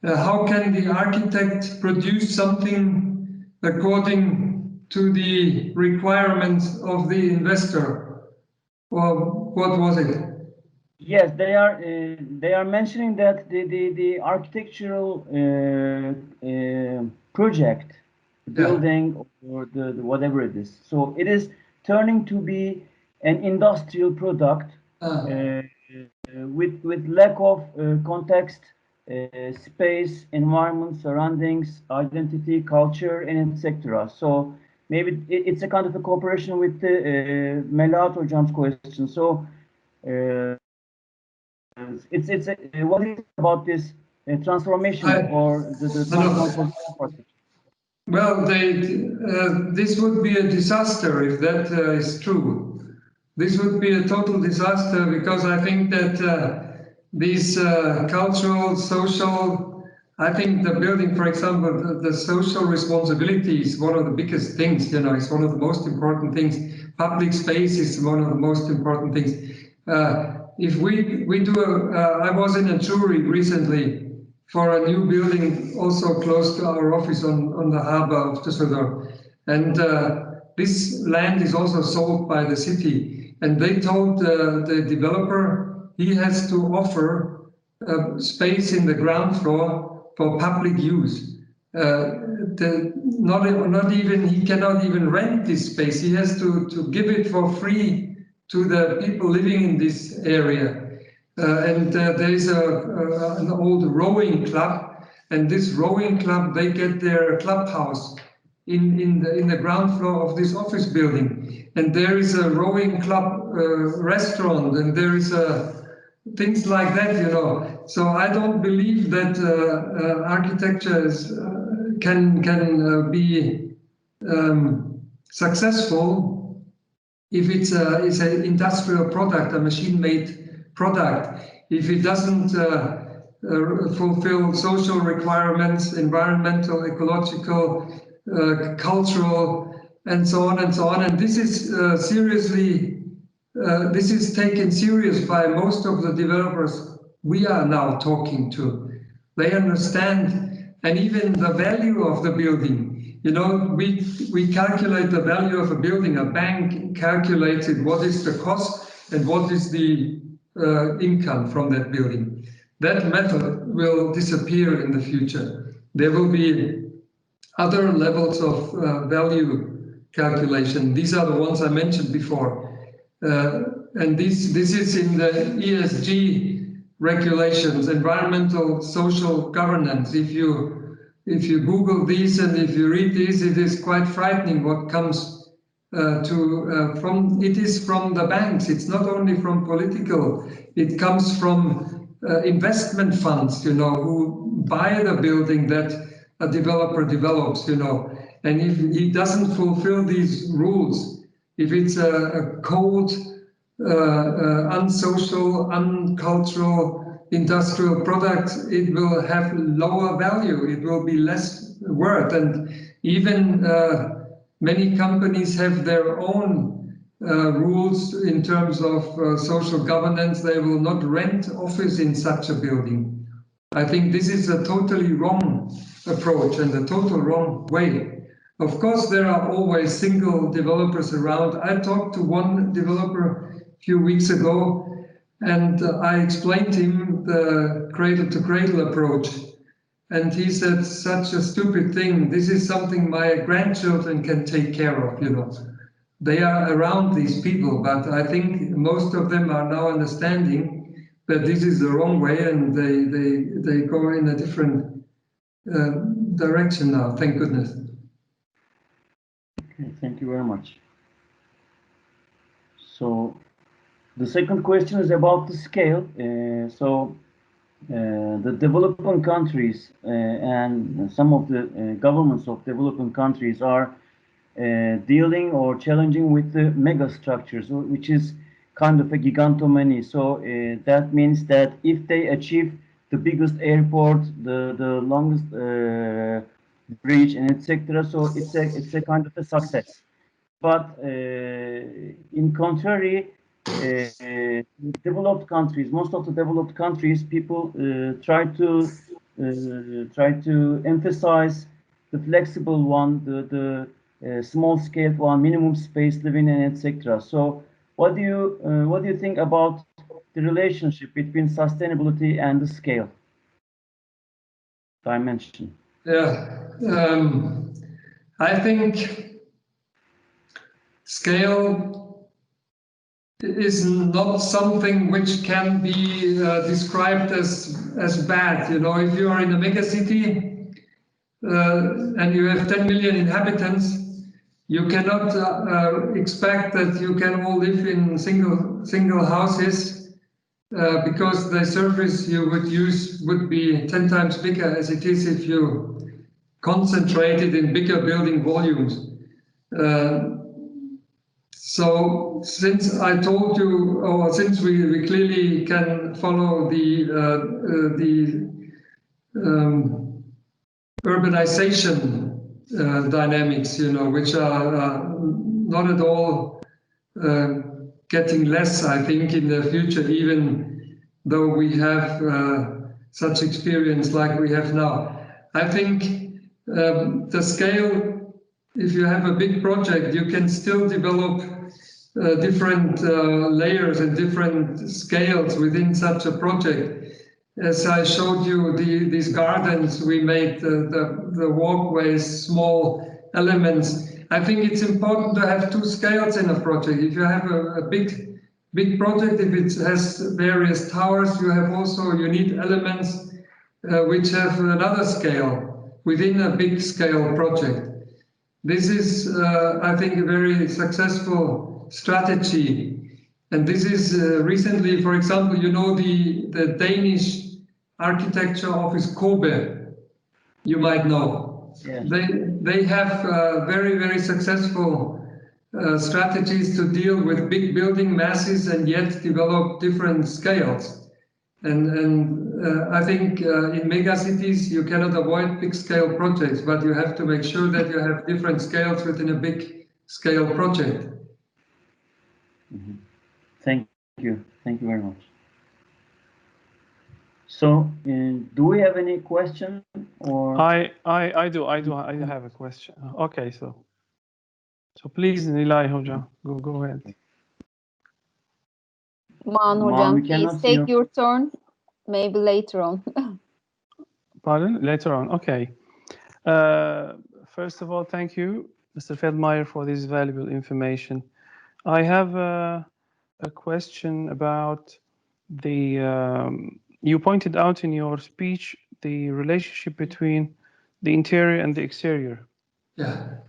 how can the architect produce something according to the requirements of the investor? Or what was it? Yes, they are mentioning that the architectural project, building or the whatever it is. So it is turning to be an industrial product with lack of context, space, environment, surroundings, identity, culture, and etc. So maybe it's a kind of a cooperation with the Melahat Hocam's question. So it's what is about this transformation or the transformation process? Well, this would be a disaster if that is true. This would be a total disaster because I think that these cultural, social, I think the building, for example, the social responsibility is one of the biggest things, you know, it's one of the most important things. Public space is one of the most important things. If we do I was in a jury recently for a new building also close to our office on the harbor of Düsseldorf. And this land is also sold by the city. And they told the developer he has to offer space in the ground floor for public use. Not even he cannot even rent this space. He has to give it for free to the people living in this area. There is an old rowing club, and this rowing club, they get their clubhouse in the ground floor of this office building, and there is a rowing club restaurant, and there is things like that, you know. So I don't believe that architecture can be successful if it's an industrial product, a machine-made product. If it doesn't fulfill social requirements, environmental, ecological, cultural, and so on and so on. And this is this is taken serious by most of the developers we are now talking to. They understand, and even the value of the building. You know, we calculate the value of a building. A bank calculated what is the cost and what is the income from that building. That method will disappear in the future. There will be other levels of value calculation. These are the ones I mentioned before. And this is in the ESG regulations, environmental social governance. If you Google these and if you read these, it is quite frightening what comes it is from the banks. It's not only from political, it comes from investment funds, you know, who buy the building that a developer develops, you know. And if he doesn't fulfill these rules, if it's a cold, unsocial, uncultural industrial product, it will have lower value, it will be less worth. And even many companies have their own rules in terms of social governance. They will not rent office in such a building. I think this is a totally wrong approach and a total wrong way. Of course, there are always single developers around. I talked to one developer a few weeks ago, and I explained to him the cradle-to-cradle approach. And he said, such a stupid thing. This is something my grandchildren can take care of, you know. They are around these people, but I think most of them are now understanding that this is the wrong way, and they go in a different direction now, thank goodness. Okay, thank you very much. So the second question is about the scale. The developing countries and some of the governments of developing countries are dealing or challenging with the mega structures, which is kind of a gigantomany. So that means that if they achieve the biggest airport, the longest bridge, and etc., so it's a kind of a success. But in contrary, developed countries, most of the developed countries, people try to try to emphasize the flexible one, the small scale one, minimum space living, and etc. So, what do you think about the relationship between sustainability and the scale dimension? Yeah, I think scale is not something which can be described as bad. You know, if you are in a mega city and you have 10 million inhabitants, you cannot expect that you can all live in single houses because the surface you would use would be 10 times bigger as it is if you concentrated in bigger building volumes. So since I told you, or since we clearly can follow the urbanization dynamics, you know, which are not at all getting less, I think, in the future, even though we have such experience like we have now. I think the scale, if you have a big project, you can still develop different layers and different scales within such a project. As I showed you these gardens, we made the walkways, small elements. I think it's important to have two scales in a project. If you have a big project, if it has various towers, you need elements which have another scale within a big scale project. This is, I think, a very successful strategy. And this is recently, for example, you know, the Danish architecture office Kobe, you might know. Yes. They have very, very successful strategies to deal with big building masses and yet develop different scales. And I think in megacities you cannot avoid big scale projects, but you have to make sure that you have different scales within a big scale project. Mm-hmm. Thank you very much. So, do we have any question? Or I have a question. Okay, so please, Nilay Hoca, go ahead. Man Hocam, please take your turn, maybe later on. Pardon? Later on, okay. First of all, thank you, Mr. Feldmeyer, for this valuable information. I have a question about you pointed out in your speech the relationship between the interior and the exterior. Yeah.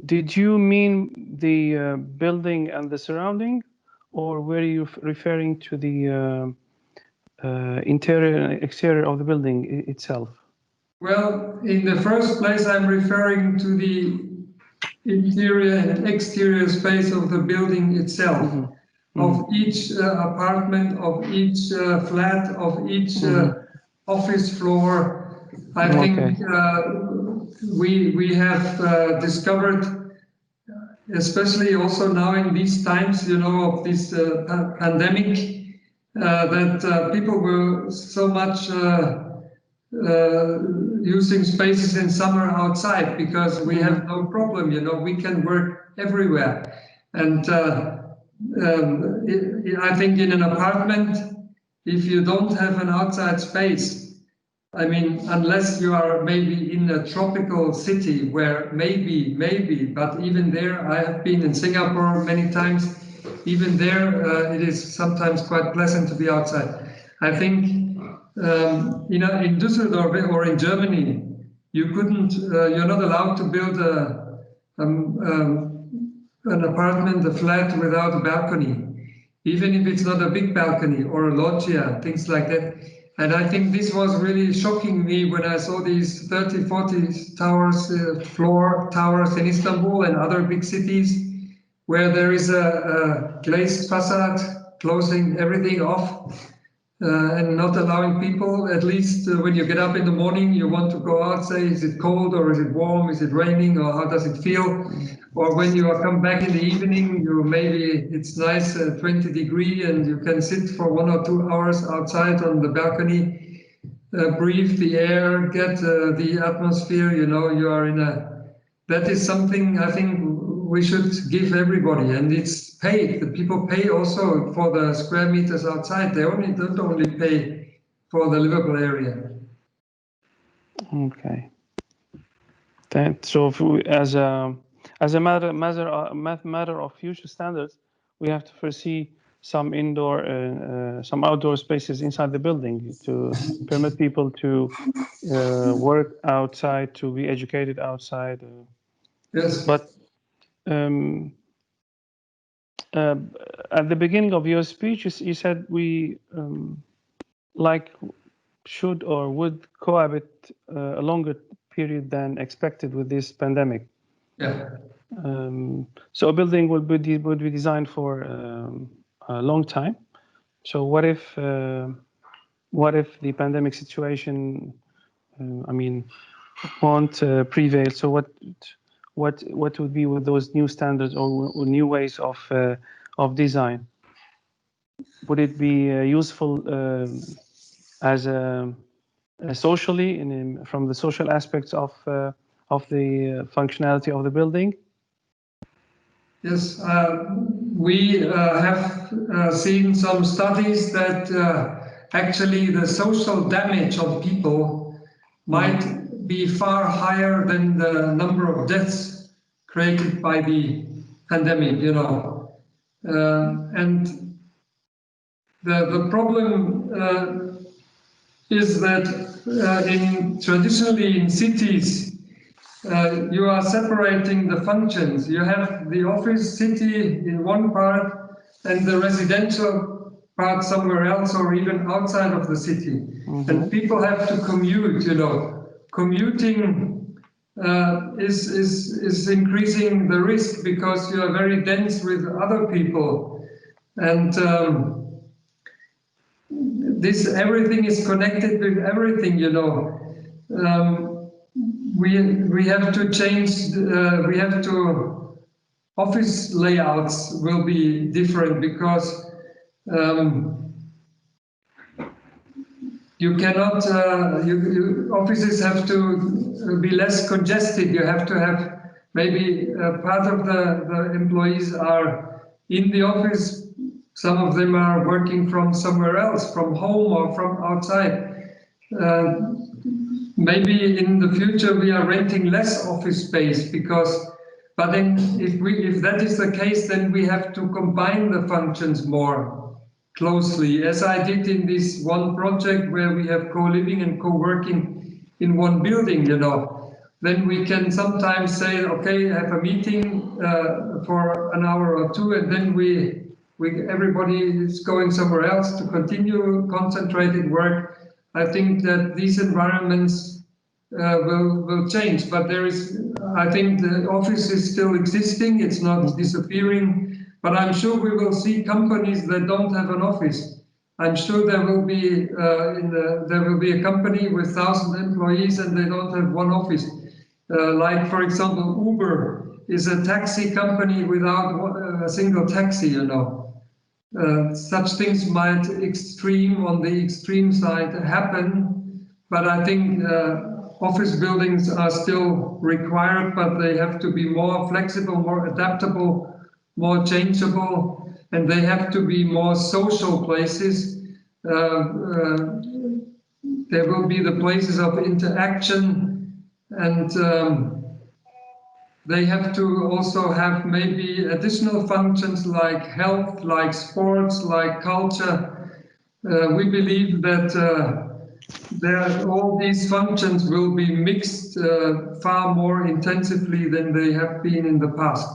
Did you mean the building and the surrounding, or were you referring to the interior and exterior of the building itself? Well, in the first place, I'm referring to the interior and exterior space of the building itself, of each apartment, of each flat, of each office floor. I think we have discovered, especially also now in these times, you know, of this pandemic, that people were so much using spaces in summer outside because we have no problem, you know, we can work everywhere. And I think in an apartment, if you don't have an outside space, I mean, unless you are maybe in a tropical city where maybe, but even there, I have been in Singapore many times, even there it is sometimes quite pleasant to be outside. I think you know, in Düsseldorf or in Germany, you couldn't, you're not allowed to build an apartment, a flat without a balcony, even if it's not a big balcony or a loggia, things like that. And I think this was really shocking me when I saw these 30, 40 towers, floor towers in Istanbul and other big cities, where there is a glazed facade closing everything off. and not allowing people, at least when you get up in the morning, you want to go out, say, is it cold or is it warm, is it raining or how does it feel? Or when you come back in the evening, maybe it's nice 20 degrees and you can sit for 1 or 2 hours outside on the balcony, breathe the air, get the atmosphere, you are in that is something I think we should give everybody, and it's paid. The people pay also for the square meters outside. They don't only pay for the livable area. Okay. So as a matter of future standards, we have to foresee some indoor, some outdoor spaces inside the building to permit people to work outside, to be educated outside. Yes. But at the beginning of your speech, you said we should or would cohabit a longer period than expected with this pandemic. Yeah. So a building would be designed for a long time. So what if the pandemic situation, won't prevail? So what would be with those new standards or new ways of design? Would it be useful as socially from the social aspects of the functionality of the building? Yes, we have seen some studies that actually the social damage of people might be far higher than the number of deaths created by the pandemic, and the problem is that traditionally in cities, you are separating the functions. You have the office city in one part and the residential part somewhere else or even outside of the city. And people have to commute, Commuting is increasing the risk because you are very dense with other people. And everything is connected with everything, we have to change, office layouts will be different because you cannot, offices have to be less congested. You have to have maybe part of the employees are in the office. Some of them are working from somewhere else, from home or from outside. Maybe in the future we are renting less office space but then if that is the case, then we have to combine the functions more closely, as I did in this one project where we have co-living and co-working in one building, Then we can sometimes say, okay, have a meeting for an hour or two, and then everybody is going somewhere else to continue concentrated work. I think that these environments will change, but I think the office is still existing, it's not disappearing, but I'm sure we will see companies that don't have an office. I'm sure there will be a company with 1,000 employees and they don't have one office. Like, for example, Uber is a taxi company without a single taxi, Such things might on the extreme side happen, but I think office buildings are still required, but they have to be more flexible, more adaptable, more changeable, and they have to be more social places. There will be the places of interaction, and they have to also have maybe additional functions like health, like sports, like culture. We believe that all these functions will be mixed far more intensively than they have been in the past.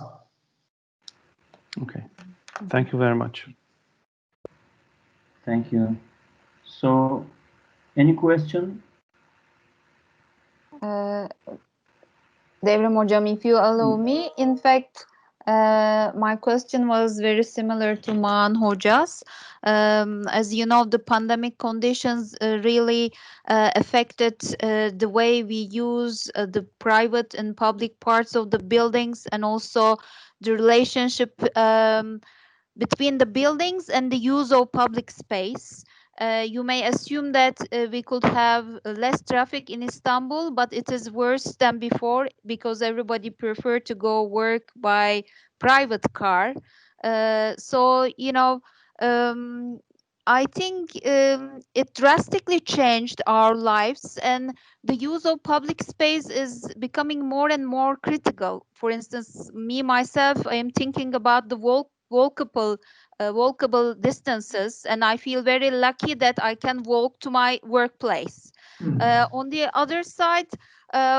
Okay, thank you very much. Thank you. So, any question? Devrim Hocam, if you allow me, in fact, My question was very similar to Maan Hoca's. As you know, the pandemic conditions really affected the way we use the private and public parts of the buildings, and also the relationship between the buildings and the use of public space. You may assume that we could have less traffic in Istanbul, but it is worse than before because everybody prefer to go work by private car. So, you know, I think it drastically changed our lives, and the use of public space is becoming more and more critical. For instance, me myself, I am thinking about the walkable distances, and I feel very lucky that I can walk to my workplace. On the other side,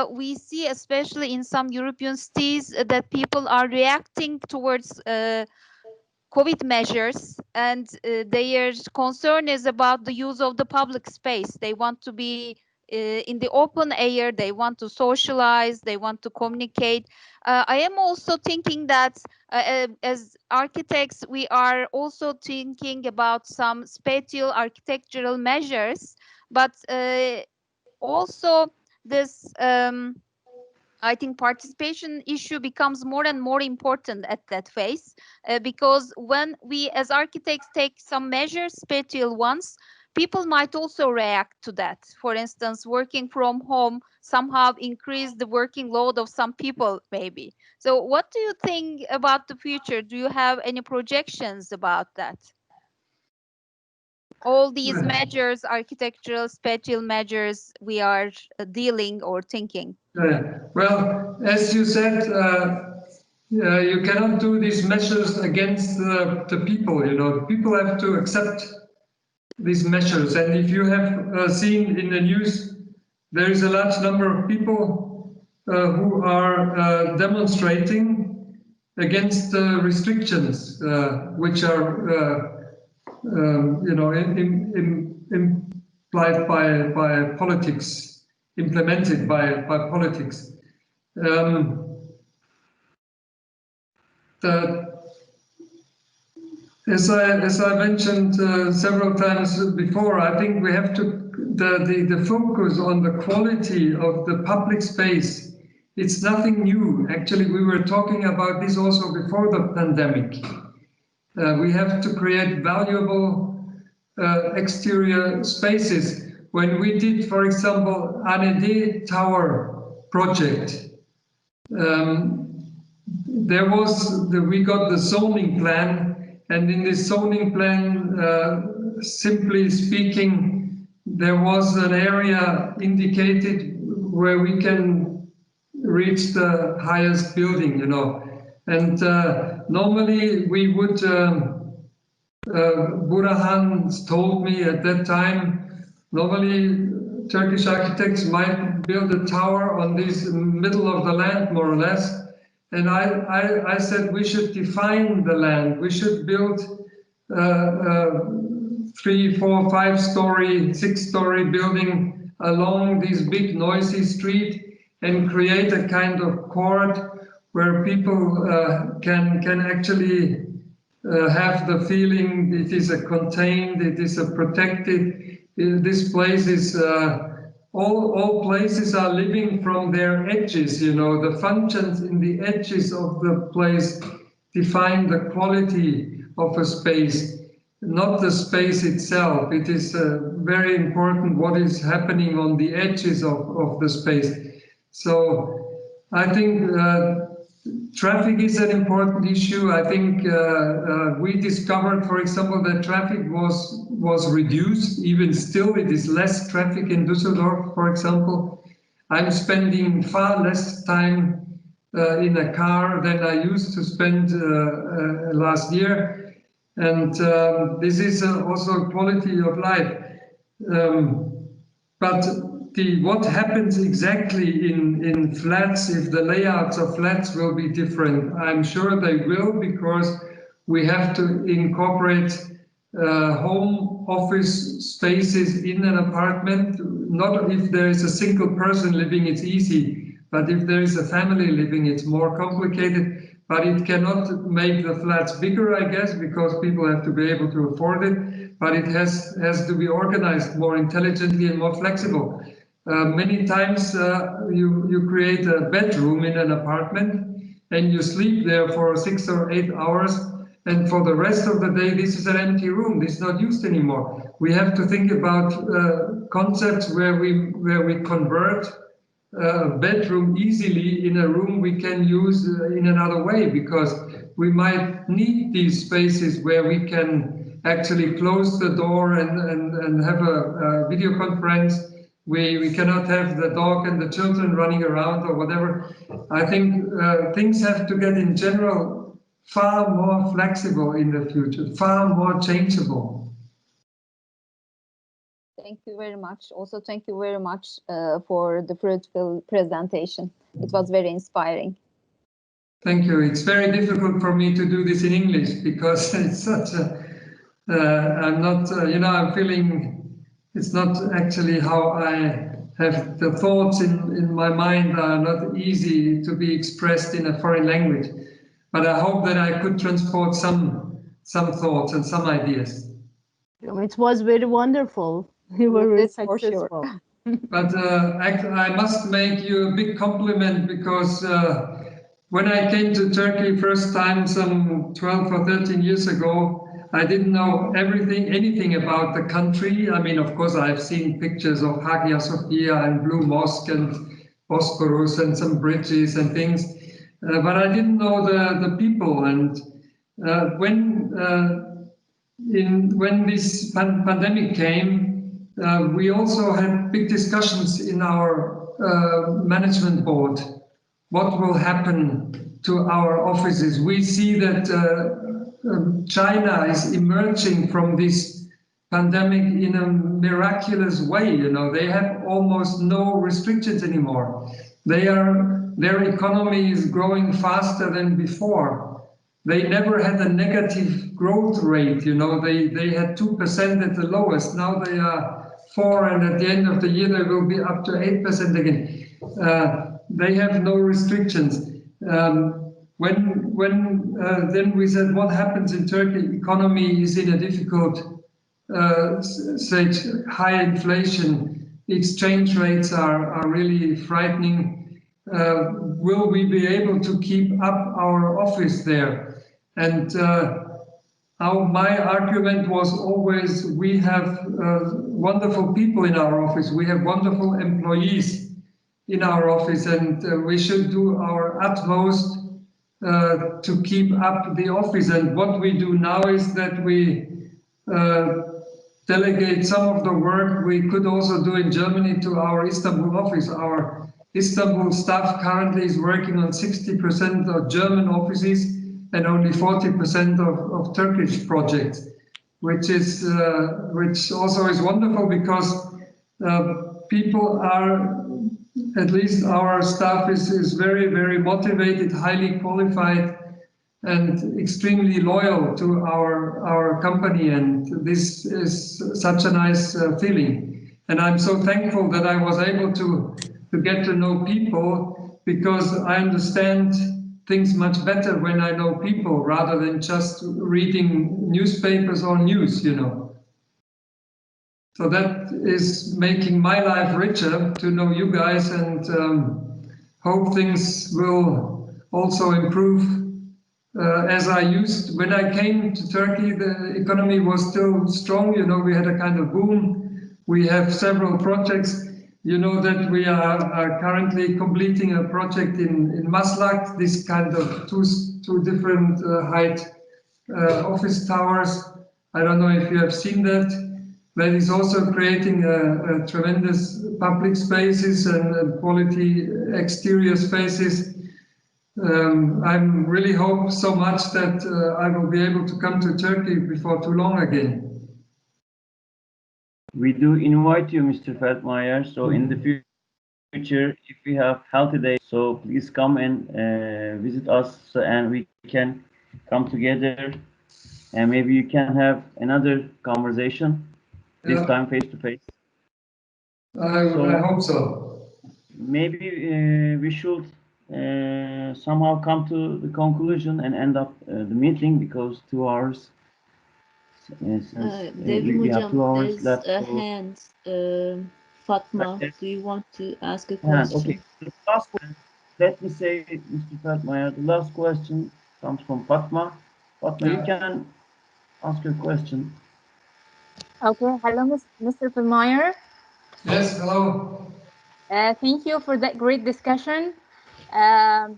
we see, especially in some European cities, that people are reacting towards COVID measures, and their concern is about the use of the public space. They want to be in the open air, they want to socialize, they want to communicate. I am also thinking that as architects, we are also thinking about some spatial architectural measures, but also this I think participation issue becomes more and more important at that phase, because when we as architects take some measures, spatial ones, people might also react to that. For instance, working from home somehow increase the working load of some people, maybe. So what do you think about the future? Do you have any projections about that? All these measures, architectural, spatial measures, we are dealing or thinking. Well, as you said, you cannot do these measures against the people. You know, people have to accept these measures. And if you have seen in the news, there is a large number of people who are demonstrating against restrictions, which are, you know, implied by politics, implemented by politics. As I mentioned several times before, I think we have to the focus on the quality of the public space. It's nothing new. Actually, we were talking about this also before the pandemic. We have to create valuable exterior spaces. When we did, for example, ArchiDesign Tower project, there was we got the zoning plan, and in this zoning plan, simply speaking, there was an area indicated where we can reach the highest building, you know. And normally we would, Burhan told me at that time, normally Turkish architects might build a tower on this middle of the land, more or less. And I said we should define the land. We should build 3, 4, 5-story, 6-story building along this big noisy street and create a kind of court where people can actually have the feeling it is a contained, it is a protected. This place is all places are living from their edges, you know. The functions in the edges of the place define the quality of a space, not the space itself. It is very important what is happening on the edges of the space. So I think traffic is an important issue. I think we discovered, for example, that traffic was reduced. Even still, it is less traffic in Düsseldorf, for example. I'm spending far less time in a car than I used to spend last year. And this is also quality of life. But what happens exactly in flats, if the layouts of flats will be different, I'm sure they will, because we have to incorporate home office spaces in an apartment. Not if there is a single person living, it's easy, But if there is a family living, it's more complicated. But it cannot make the flats bigger, I guess, because people have to be able to afford it. But it has to be organized more intelligently and more flexible. Many times you create a bedroom in an apartment and you sleep there for 6 or 8 hours, and for the rest of the day this is an empty room. This is not used anymore. We have to think about concepts where we convert a bedroom easily in a room we can use in another way, because we might need these spaces where we can actually close the door and have a video conference. We cannot have the dog and the children running around or whatever. I think things have to get in general far more flexible in the future, far more changeable. Thank you very much. Also, thank you very much for the fruitful presentation. It was very inspiring. Thank you. It's very difficult for me to do this in English because it's such a, I'm not, I'm feeling it's not actually how I have the thoughts in my mind are not easy to be expressed in a foreign language. But I hope that I could transport some thoughts and some ideas. It was very wonderful. You were very successful. Sure. But I must make you a big compliment, because when I came to Turkey first time some 12 or 13 years ago, I didn't know anything about the country. I mean, of course, I've seen pictures of Hagia Sophia and Blue Mosque and Bosporus and some bridges and things, but I didn't know the people. And when this pandemic came, we also had big discussions in our management board. What will happen to our offices? We see that China is emerging from this pandemic in a miraculous way. They have almost no restrictions anymore. Their economy is growing faster than before. They never had a negative growth rate. They had 2% at the lowest. Now they are 4%, and at the end of the year they will be up to 8% again. They have no restrictions. Then we said, what happens in Turkey? Economy is in a difficult stage, high inflation, exchange rates are really frightening. Will we be able to keep up our office there? And my argument was always, we have wonderful people in our office, we have wonderful employees in our office, and we should do our utmost to keep up the office. And what we do now is that we delegate some of the work we could also do in Germany to our Istanbul office. Our Istanbul staff currently is working on 60% of German offices and only 40% of Turkish projects, which also is wonderful, because people are, at least our staff is very, very motivated, highly qualified, and extremely loyal to our company. And this is such a nice feeling. And I'm so thankful that I was able to get to know people, because I understand things much better when I know people rather than just reading newspapers or news, So that is making my life richer to know you guys, and hope things will also improve as I used. When I came to Turkey, the economy was still strong. We had a kind of boom. We have several projects. That we are currently completing a project in Maslak, this kind of two different height office towers. I don't know if you have seen that. That is also creating a tremendous public spaces and quality exterior spaces. I really hope so much that I will be able to come to Turkey before too long again. We do invite you, Mr. Feldmeyer. So in the future, if we have healthy days, so please come and visit us, and we can come together, and maybe you can have another conversation, this time face to face. I hope so. maybe we should somehow come to the conclusion and end up the meeting, because 2 hours. Since Devrim we have Hocam, 2 hours there's left. a So hand. Fatma, do you want to ask a okay. question? The last question, let me say, Mr. Feldmeyer, the last question comes from Fatma. Fatma, you can ask your question. Okay, hello, Mr. Feldmeyer. Yes, hello. Thank you for that great discussion. I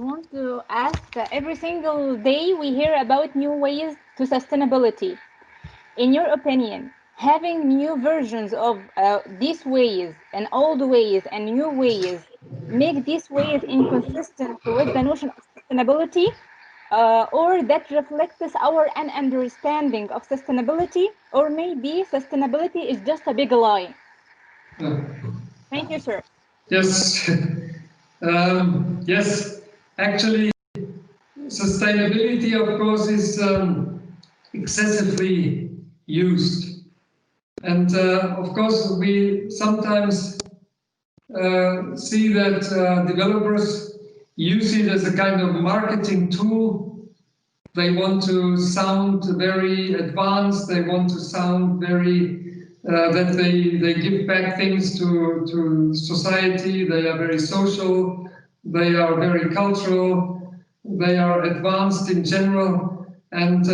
want to ask, every single day we hear about new ways to sustainability. In your opinion, having new versions of these ways and old ways and new ways make these ways inconsistent with the notion of sustainability, or that reflects our understanding of sustainability, or maybe sustainability is just a big lie? Thank you, sir. Yes, yes. Actually, sustainability, of course, is excessively used. And of course, we sometimes see that developers use it as a kind of marketing tool. They want to sound very advanced. They want to sound very that they give back things to society. They are very social. They are very cultural. They are advanced in general. And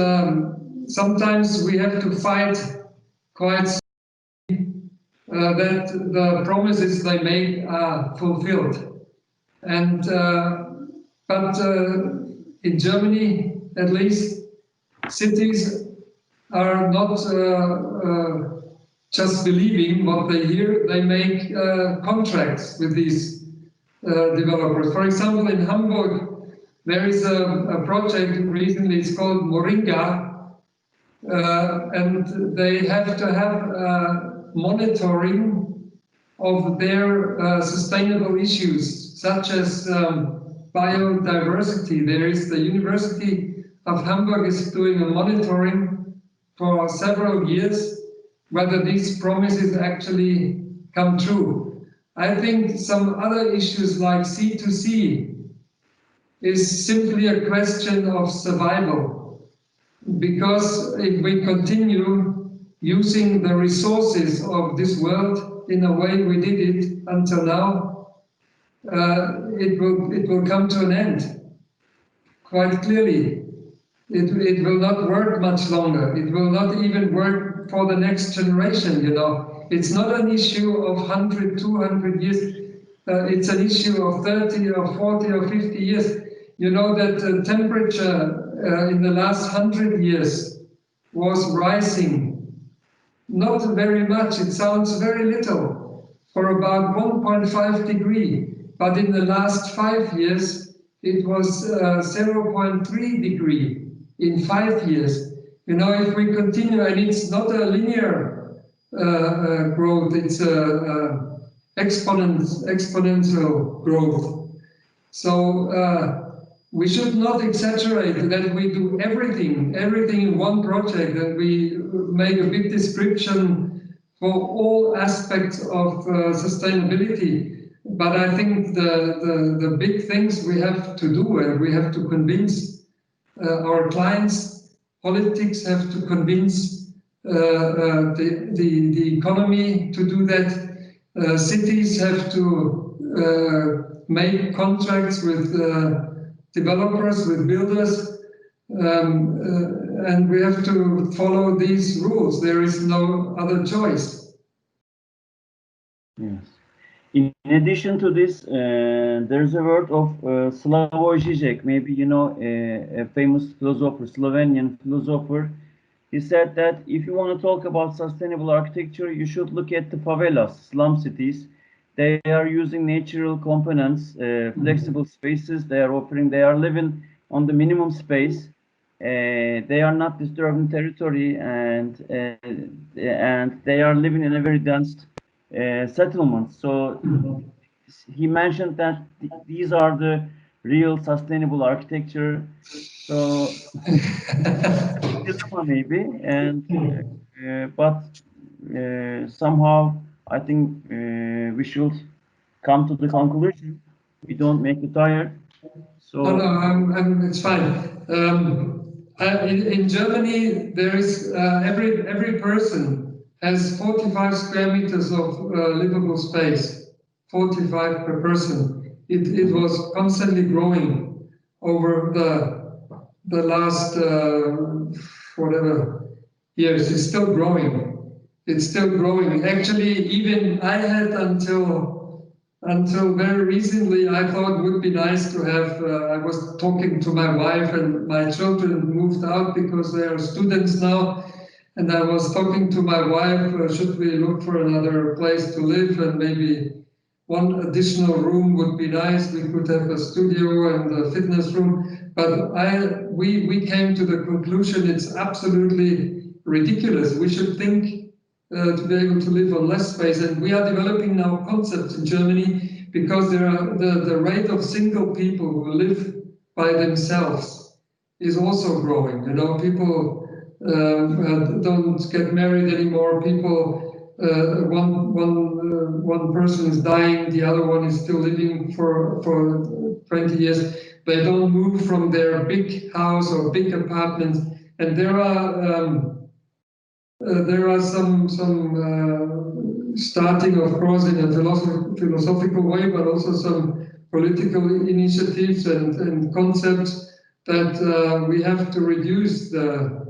sometimes we have to fight quite that the promises they make are fulfilled. And but in Germany, at least, cities are not just believing what they hear. They make contracts with these developers. For example, in Hamburg, there is a project recently. It's called Moringa, and they have to have monitoring of their sustainable issues, such as biodiversity. There is the University of Hamburg is doing a monitoring for several years whether these promises actually come true. I think some other issues like C2C is simply a question of survival, because if we continue using the resources of this world in a way we did it until now, it will come to an end. Quite clearly, it will not work much longer. It will not even work for the next generation. You know, it's not an issue of 100, 200 years. It's an issue of 30 or 40 or 50 years. You know that the temperature in the last 100 years was rising. Not very much. It sounds very little, for about 1.5 degree. But in the last 5 years, it was 0.3 degree in 5 years. You know, if we continue, and it's not a linear growth, it's a exponential growth. So we should not exaggerate that we do everything in one project, that we make a big description for all aspects of sustainability. But I think the big things we have to do, and we have to convince our clients, politics have to convince the economy to do that. Cities have to make contracts with developers, with builders, and we have to follow these rules. There is no other choice. Yes. In addition to this, there's a word of Slavoj Žižek, maybe you know, a famous philosopher, Slovenian philosopher. He said that if you want to talk about sustainable architecture, you should look at the favelas, slum cities. They are using natural components, flexible spaces. They are living on the minimum space. They are not disturbing territory, and they are living in a very dense settlements. So he mentioned that these are the real sustainable architecture. So dilemma maybe, and but somehow I think we should come to the conclusion. We don't make you tired. So no, it's fine. In Germany, there is every person has 45 square meters of livable space. 45 per person. It was constantly growing over the last whatever years. It's still growing. It's still growing. Actually, even I had until very recently, I thought it would be nice to have, I was talking to my wife, and my children moved out because they are students now. And I was talking to my wife, should we look for another place to live, and maybe one additional room would be nice. We could have a studio and a fitness room. But we came to the conclusion it's absolutely ridiculous. We should think to be able to live on less space. And we are developing now concepts in Germany because there are the rate of single people who live by themselves is also growing. You know, people don't get married anymore. People, one person is dying, the other one is still living for 20 years. They don't move from their big house or big apartment, and there are some starting, of course, in a philosophical way, but also some political initiatives and concepts that we have to reduce the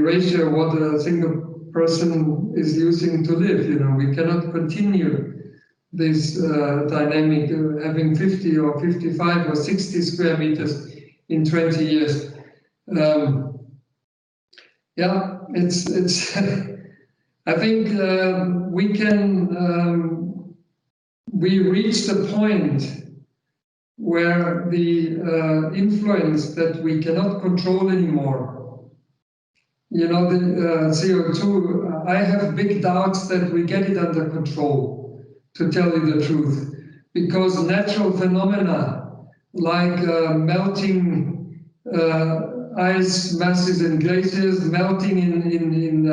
ratio of what a single person is using to live. You know, we cannot continue this dynamic having 50 or 55 or 60 square meters in 20 years. Yeah, it's. I think we reached a point where the influence that we cannot control anymore. You know, the CO2. I have big doubts that we get it under control, to tell you the truth, because natural phenomena like melting ice masses and glaciers, melting in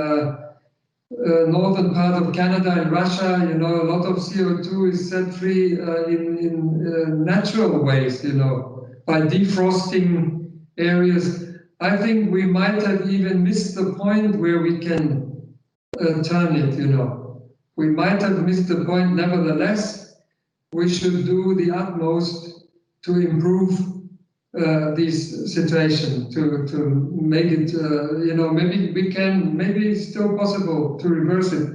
northern part of Canada and Russia, you know, a lot of CO2 is set free in natural ways, you know, by defrosting areas. I think we might have even missed the point where we can turn it, you know. We might have missed the point. Nevertheless, we should do the utmost to improve this situation, to make it, you know, maybe it's still possible to reverse it.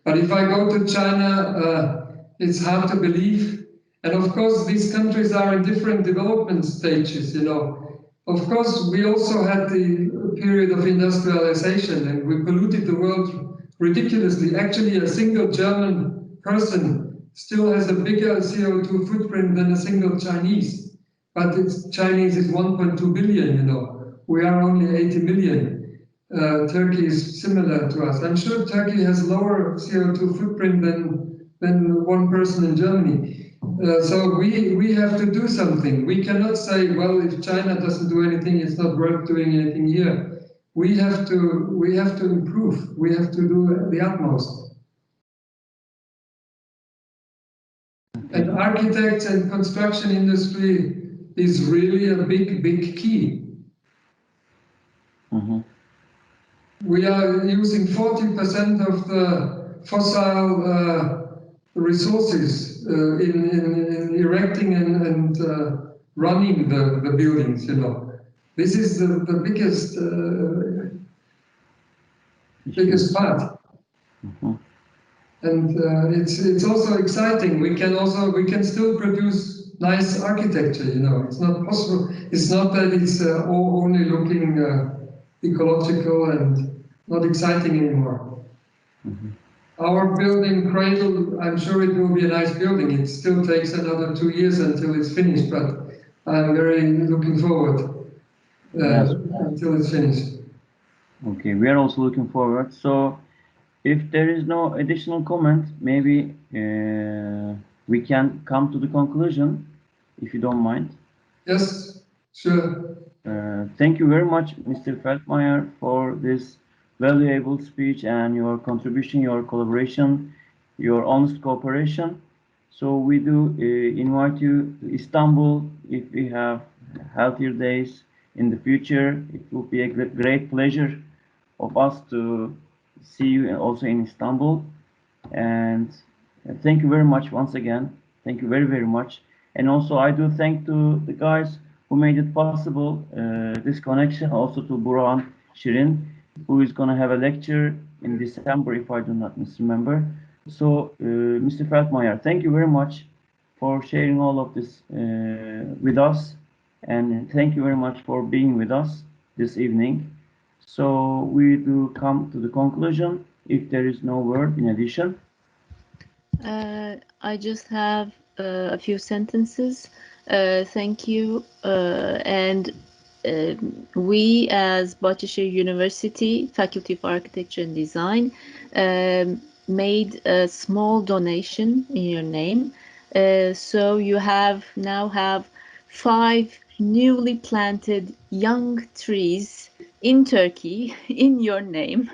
But if I go to China, it's hard to believe. And of course, these countries are in different development stages, you know. Of course, we also had the period of industrialization, and we polluted the world ridiculously. Actually, a single German person still has a bigger CO2 footprint than a single Chinese. But Chinese is 1.2 billion, you know. We are only 80 million. Turkey is similar to us. I'm sure Turkey has lower CO2 footprint than one person in Germany. So we have to do something. We cannot say, well, if China doesn't do anything, it's not worth doing anything here. We have to improve. We have to do the utmost. And architects and construction industry is really a big key. Mm-hmm. We are using 40% of the fossil resources in erecting and running the buildings, you know. This is the biggest part. Mm-hmm. And it's also exciting. We can still produce nice architecture, you know. It's not possible. It's not that it's only looking ecological and not exciting anymore. Mm-hmm. Our building, Cradle, I'm sure it will be a nice building. It still takes another 2 years until it's finished, but I'm very looking forward until it's finished. Okay, we are also looking forward. So, if there is no additional comment, maybe we can come to the conclusion, if you don't mind. Yes, sure. Thank you very much, Mr. Feldmeyer, for this valuable speech and your contribution, your collaboration, your honest cooperation. So we do invite you to Istanbul if we have healthier days in the future. It will be a great pleasure of us to see you also in Istanbul. And thank you very much once again. Thank you very, very much. And also I do thank to the guys who made it possible, this connection, also to Burhan Shirin, who is going to have a lecture in December, if I do not misremember. So, Mr. Feldmeyer, thank you very much for sharing all of this with us. And thank you very much for being with us this evening. So we do come to the conclusion, if there is no word in addition. I just have a few sentences. Thank you. And we as Bahçeşehir University, Faculty of Architecture and Design, made a small donation in your name. So you now have 5 newly planted young trees in Turkey in your name.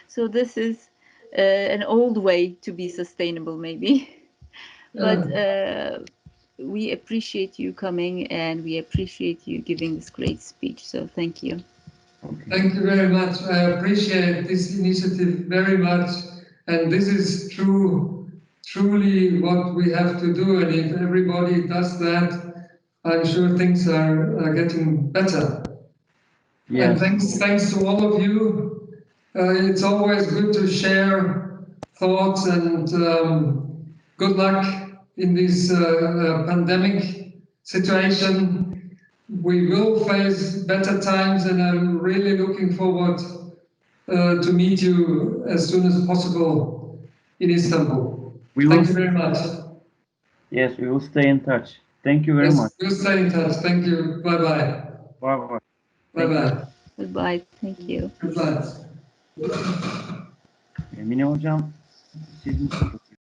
So this is an old way to be sustainable, maybe. But we appreciate you coming, and we appreciate you giving this great speech. So thank you. Thank you very much. I appreciate this initiative very much. And this is truly what we have to do. And if everybody does that, I'm sure things are getting better. Yes. And thanks to all of you. It's always good to share thoughts, and good luck in this pandemic situation. We will face better times, and I'm really looking forward to meet you as soon as possible in Istanbul. Thank you very much. Yes, we will stay in touch. Thank you very much. We'll stay in touch. Thank you. Bye-bye. Bye-bye. Bye-bye. Goodbye. Thank you. Goodbye. Emine hocam, siz misiniz?